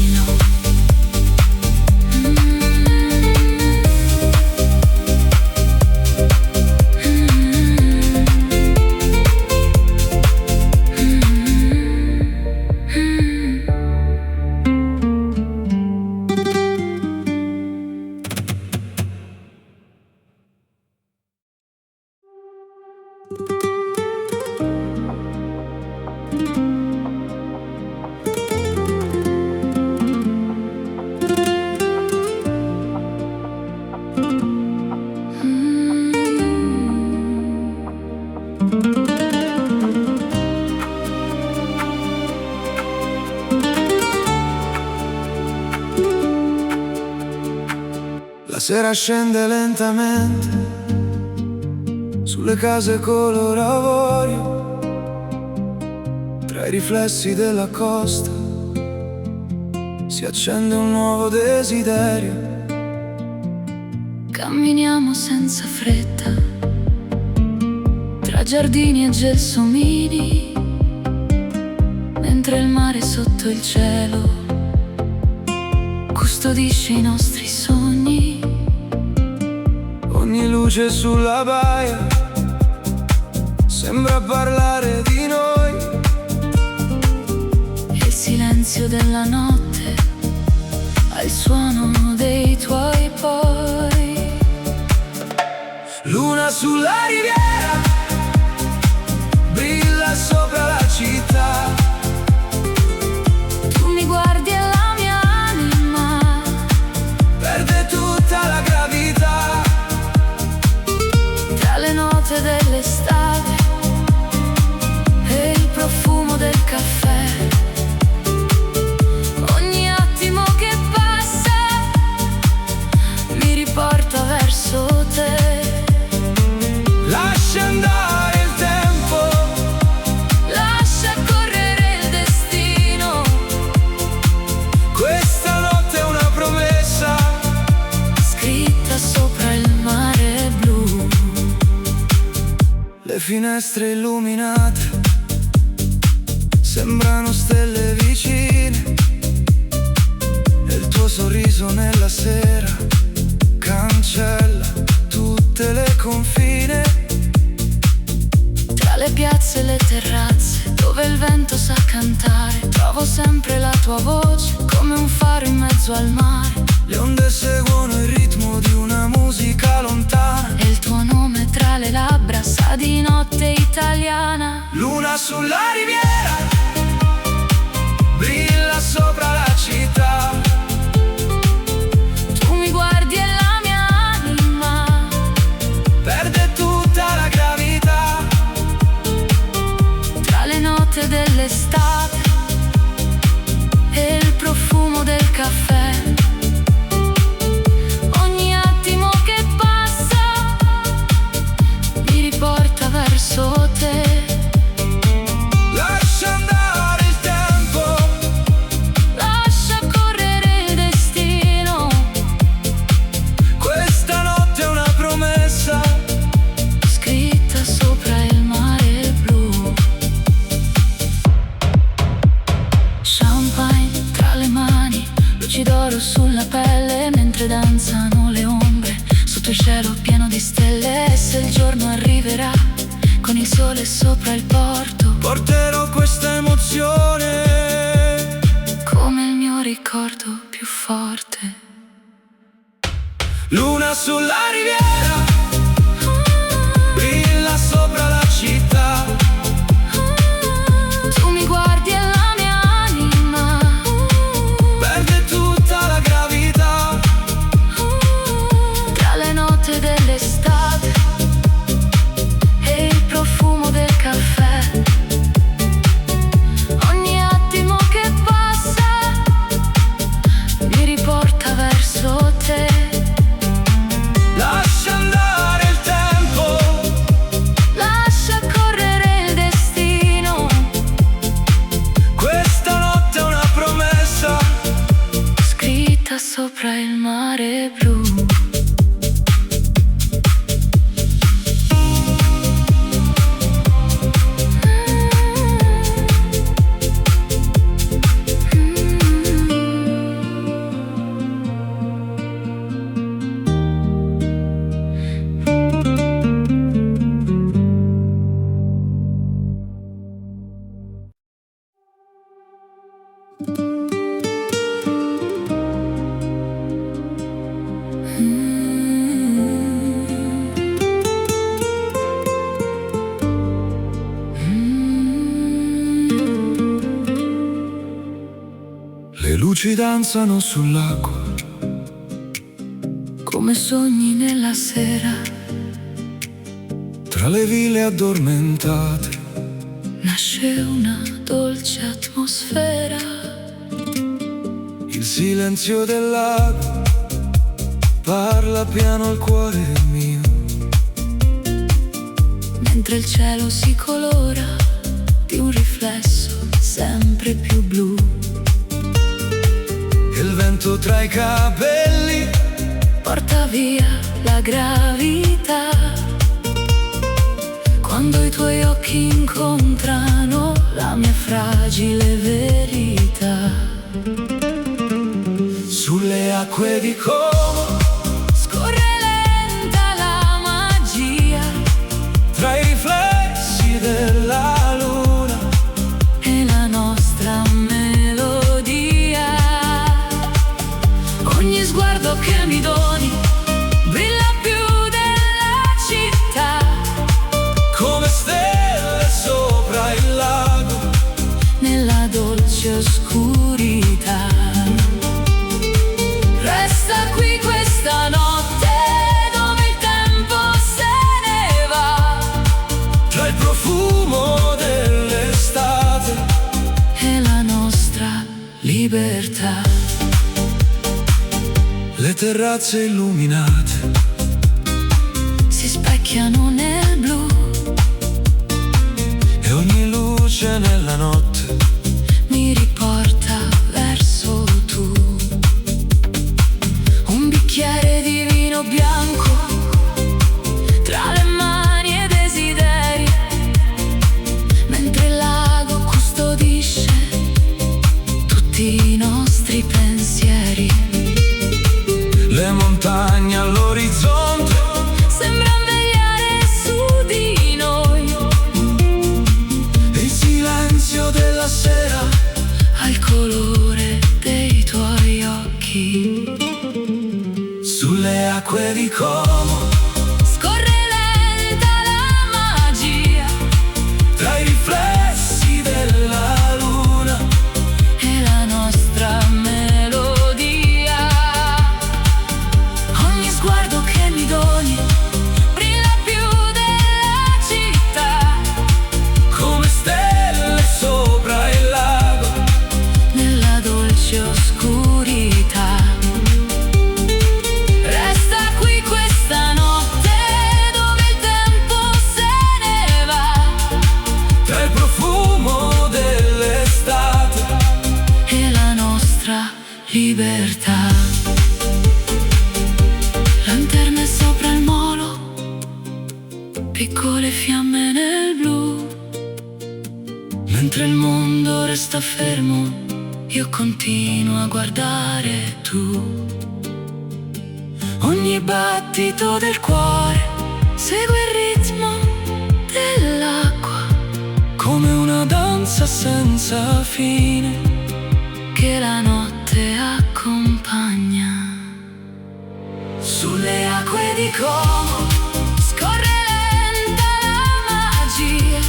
La sera scende lentamente sulle case color avorio, tra i riflessi della costa si accende un nuovo desiderio. Camminiamo senza fretta, tra giardini e gelsomini, mentre il mare sotto il cielo custodisce i nostri sogni. Ogni luce sulla baia sembra parlare di noi, E il silenzio della notte ha il suono dei tuoi poi. luna sulla riviera brilla sopra la città. Tu mi guardi e la mia anima Perde tutta la gravità, tra le note dell'estate e il profumo del caffè. Ogni attimo che passa mi riporta verso te. lascia andare il tempo, Lascia correre il destino. questa notte è una promessa. Scritta sopra il mare blu. Le finestre illuminate sembrano stelle vicine, e il tuo sorriso nella sera cancella le terrazze dove il vento sa cantare. Trovo sempre la tua voce come un faro in mezzo al mare. Le onde seguono il ritmo di una musica lontana E il tuo nome tra le labbra sa di notte italiana. Luna sulla riviera, brilla sopra la città. Tu mi guardi e la mia anima Perde tutta la gravità tra le note dell'estate e il profumo del caffè. Ogni attimo che passa mi riporta verso te. Lascia andare il tempo, Lascia correre il destino. questa notte è una promessa Scritta sopra il mare blu. Champagne tra le mani, luci d'oro sulla pelle mentre danzano le ombre sotto il cielo pieno di stelle. E se il giorno arriverà con il sole sopra il porto, porterò questa emozione come il mio ricordo più forte. Luna sulla riviera, brilla sopra la città. Tu mi guardi e la mia anima Perde tutta la gravità tra le note dell'estate e il profumo del caffè. Ogni attimo che passa mi riporta verso te. Lascia andare il tempo, Lascia correre il destino. questa notte è una promessa Scritta sopra il mare blu. Le luci danzano sull'acqua, Come sogni nella sera, tra le ville addormentate. nasce una dolce atmosfera. Il silenzio del lago parla piano al cuore mio. Mentre il cielo si colora di un riflesso sempre più blu. Il vento tra i capelli Porta via la gravità quando i tuoi occhi incontrano la mia fragile verità. sulle acque di Como, Scorre lenta la magia tra i riflessi della luna. e la nostra melodia. Ogni sguardo che mi doni brilla più della città. Come stelle sopra il lago, Nella dolce oscurità resta qui questa notte dove il tempo se ne va. tra il profumo dell'estate E la nostra libertà. le terrazze illuminate Si specchiano nel blu e ogni luce nella notte mi riporta verso tu. Un bicchiere di vino bianco tra le mani e desideri, mentre il lago custodisce tutti i nostri pensieri. le montagne all'orizzonte Sembra vegliare su di noi sulle acque di Como. Scorre lenta la magia Tra i riflessi della luna e la nostra melodia. Ogni sguardo che mi doni brilla più della città, come stelle sopra il lago. nella dolce oscurità. Resta qui questa notte dove il tempo se ne va, Tra il profumo dell'estate e la nostra libertà. Lanterne sopra il molo, piccole fiamme nel blu. Mentre il mondo resta fermo, io continuo a guardare tu. Ogni battito del cuore segue il ritmo dell'acqua, come una danza senza fine. che la notte accompagna. Sulle Acque di Como scorre lenta la magia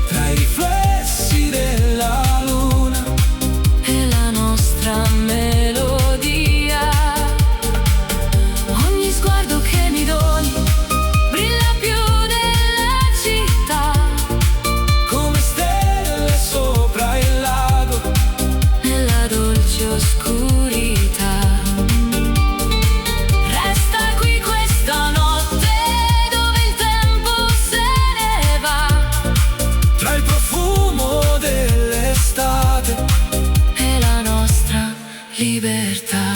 Tra i riflessi della luna e la nostra melodia. Ogni sguardo che mi doni brilla più della città, come stelle sopra il lago. nella dolce oscurità. Resta qui questa notte dove il tempo se ne va, Tra il profumo dell'estate e la nostra libertà.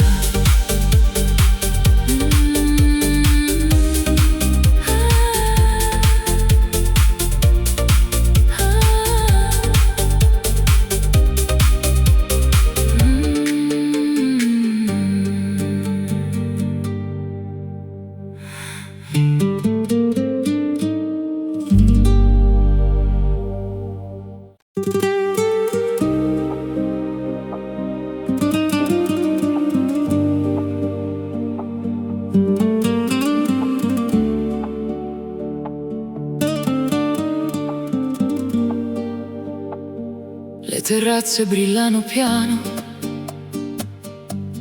Le terrazze brillano piano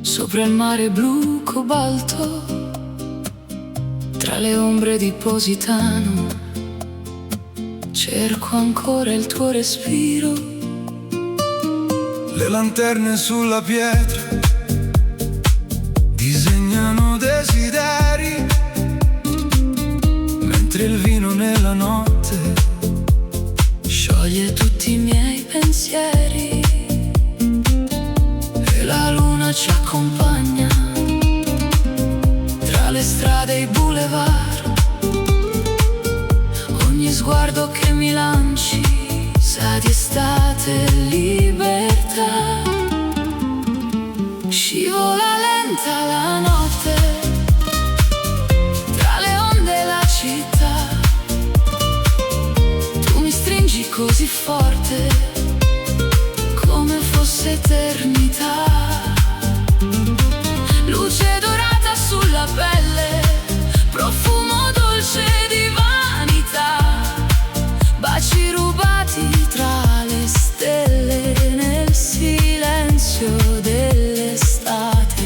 sopra il mare blu cobalto, tra le ombre di Positano cerco ancora il tuo respiro. Le lanterne sulla pietra disegnano desideri, mentre il vino nella notte Scioglie tutti i miei pensieri e la luna ci accompagna tra le strade e i boulevard. Ogni sguardo che mi lanci sa di estate e libertà. Scivola lenta la notte tra le onde e la città. Tu mi stringi così forte come fosse eternità. Luce dorata sulla pelle, profumo dolce di vanità, baci rubati tra le stelle nel silenzio dell'estate.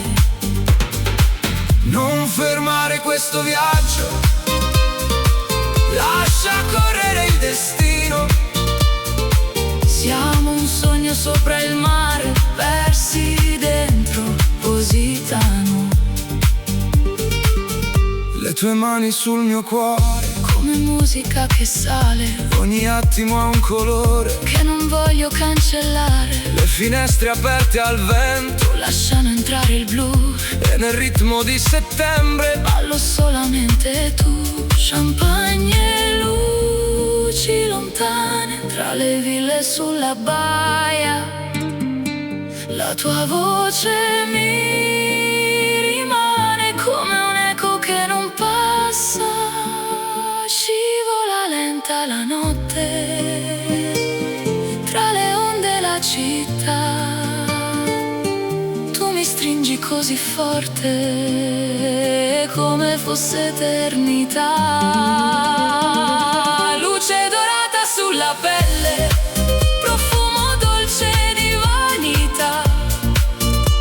Non fermare questo viaggio, lascia correre il destino. Siamo un sogno sopra il mare, persi dentro Positano. Le tue mani sul mio cuore, Come musica che sale, ogni attimo ha un colore. che non voglio cancellare. Le finestre aperte al vento Lasciano entrare il blu, e nel ritmo di settembre ballo solamente tu. Champagne e luci lontane tra le ville sulla baia. La tua voce mi rimane come un eco che non passa. Scivola lenta la notte tra le onde e la città. Tu mi stringi così forte fosse eternità. Luce dorata sulla pelle, profumo dolce di vanità,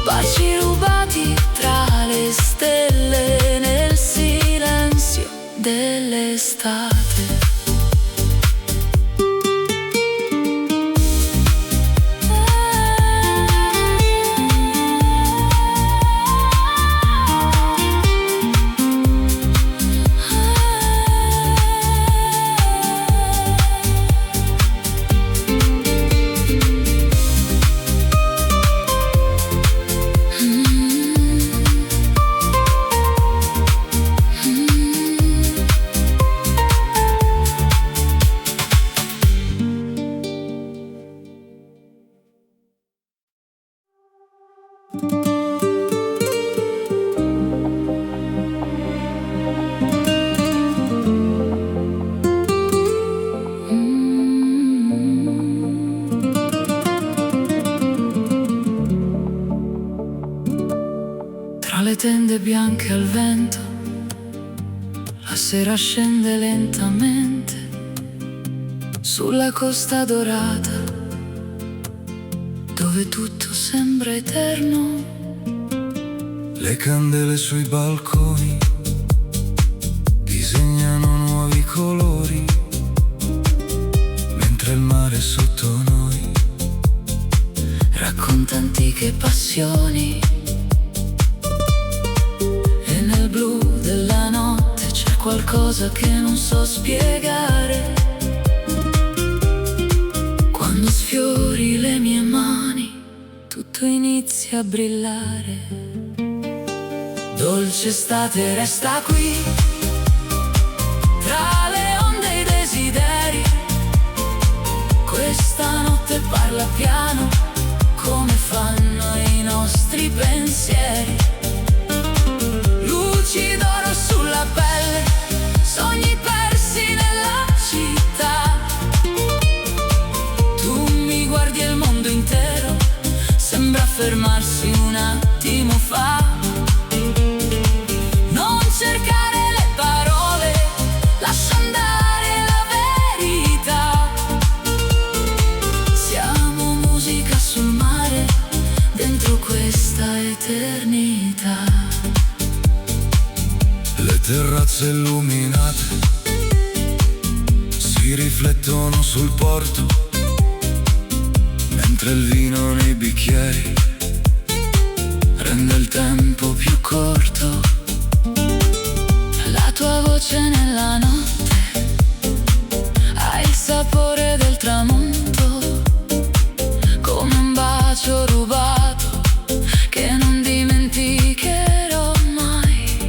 baci rubati tra le stelle nel silenzio dell'estate. Tra le tende bianche al vento, la sera scende lentamente sulla costa dorata, dove tutto sembra eterno. Le candele sui balconi disegnano nuovi colori, mentre il mare sotto noi racconta antiche passioni. E nel blu della notte c'è qualcosa che non so spiegare. Quando sfiori le mie mani, tutto inizia a brillare. Dolce estate resta qui, tra le onde e i desideri. Questa notte parla piano, come fanno i nostri pensieri. Luci d'oro sulla pelle, sogni persi nella città. Tu mi guardi e il mondo intero sembra fermarsi un attimo fa. Non cercare le parole, lascia andare la verità. Siamo musica sul mare, dentro questa eternità. Le terrazze illuminate si riflettono sul porto, mentre il vino nei bicchieri rende il tempo più corto. La tua voce nella notte ha il sapore del tramonto, come un bacio rubato che non dimenticherò mai.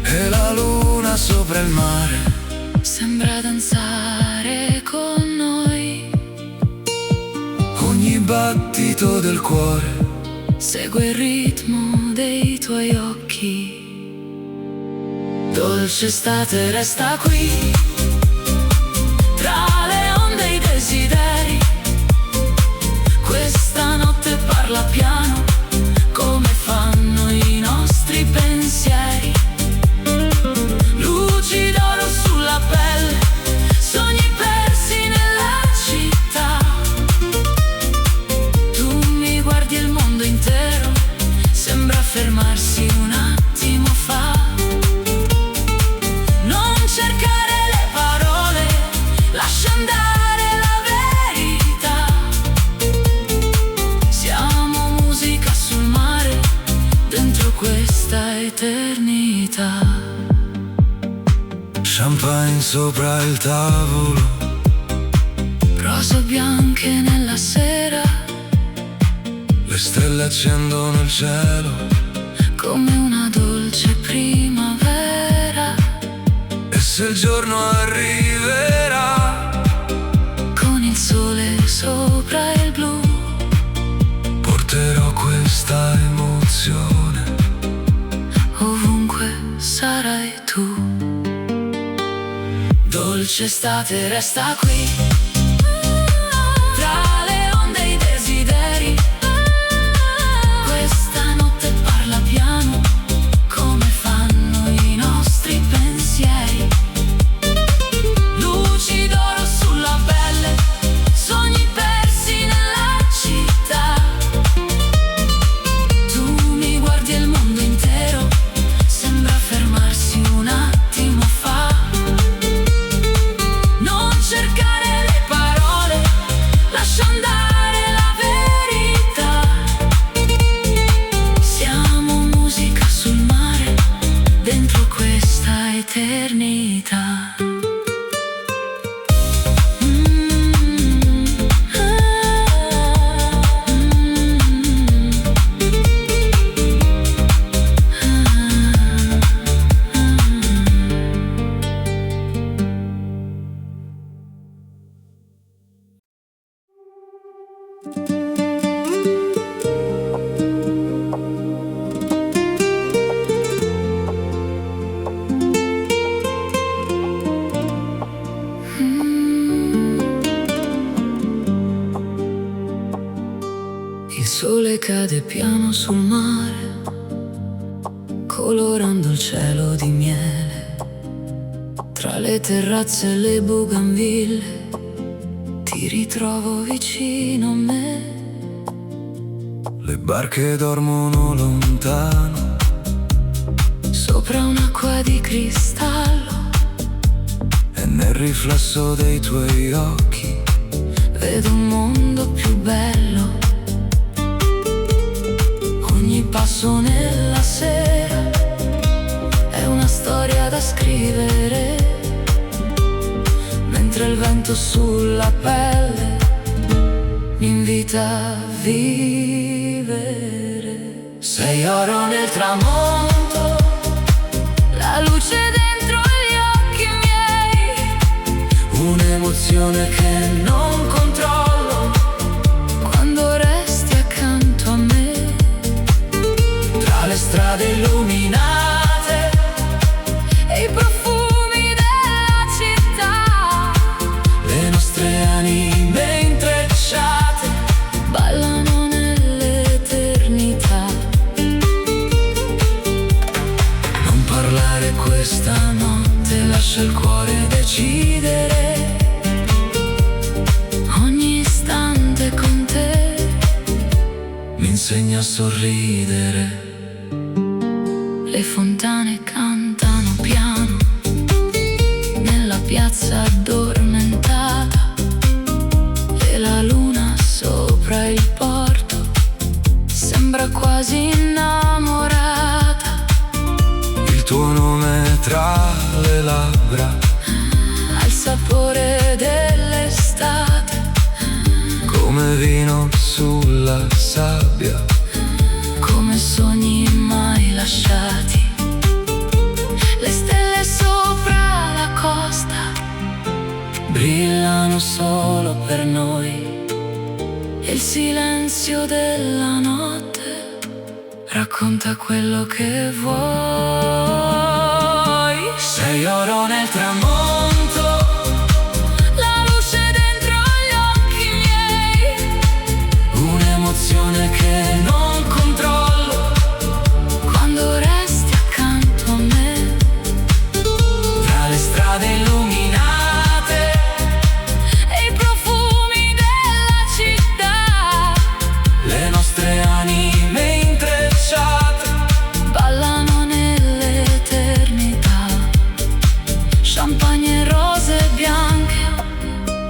E la luna sopra il mare sembra danzare con noi. ogni battito del cuore Segue il ritmo dei tuoi occhi. Dolce estate resta qui, tra le onde e i desideri. Questa notte parla piano, come fanno i nostri pensieri. Luci d'oro sulla pelle, sogni persi nella città. Tu mi guardi e il mondo intero sembra fermarsi un attimo fa. Non cercare le parole, lascia andare la verità. Siamo musica sul mare, dentro questa eternità. champagne sopra il tavolo, Rose bianche nella sera, le stelle accendono il cielo, come una dolce primavera. e se il giorno arriverà Con il sole sopra il blu, porterò questa emozione ovunque sarai tu. Dolce estate resta qui, tra le onde e i desideri. Questa notte parla piano, come fanno l'eternità. Il sole cade piano sul mare, colorando il cielo di miele. Tra le terrazze e le bougainville ti ritrovo vicino a me. Le barche dormono lontano, Sopra un'acqua di cristallo, e nel riflesso dei tuoi occhi vedo un mondo più bello. Ogni passo nella sera è una storia da scrivere, mentre il vento sulla pelle mi invita a vivere. Sei oro nel tramonto, la luce dentro gli occhi miei, un'emozione che non controllo quando resti accanto a me. Tra le strade illuminate e i profumi della città, le nostre anime intrecciate ballano nell'eternità. Non parlare questa notte, lascia il cuore decidere. Ogni istante con te mi insegna a sorridere. Le fontane cantano piano nella piazza addormentata, e la luna sopra il porto sembra quasi innamorata. il tuo nome tra le labbra, Ha il sapore dell'estate, come vino sulla sabbia. come sogni mai lasciati. Le stelle sopra la costa brillano solo per noi, e il silenzio della notte racconta quello che vuoi. Sei oro nel tramonto, la luce dentro gli occhi miei, un'emozione che non controllo quando resti accanto a me. Tra le strade illuminate e i profumi della città, le nostre anime intrecciate ballano nell'eternità. Champagne e rose bianche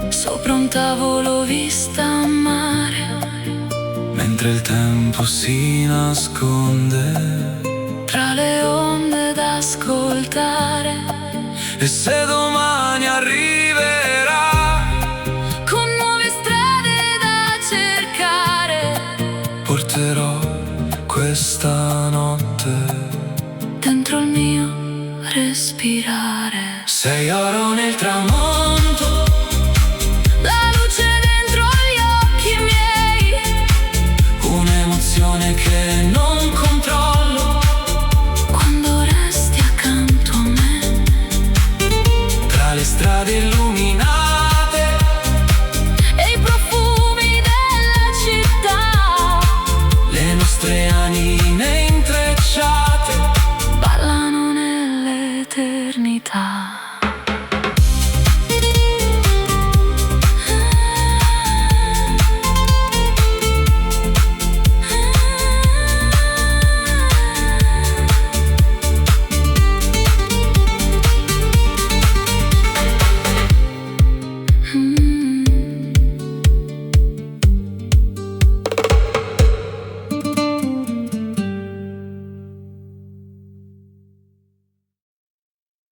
sopra un tavolo vista a mare, Mentre il tempo si nasconde, tra le onde da ascoltare, e se domani arriverà, con nuove strade da cercare, porterò questa notte dentro il mio respirare. sei oro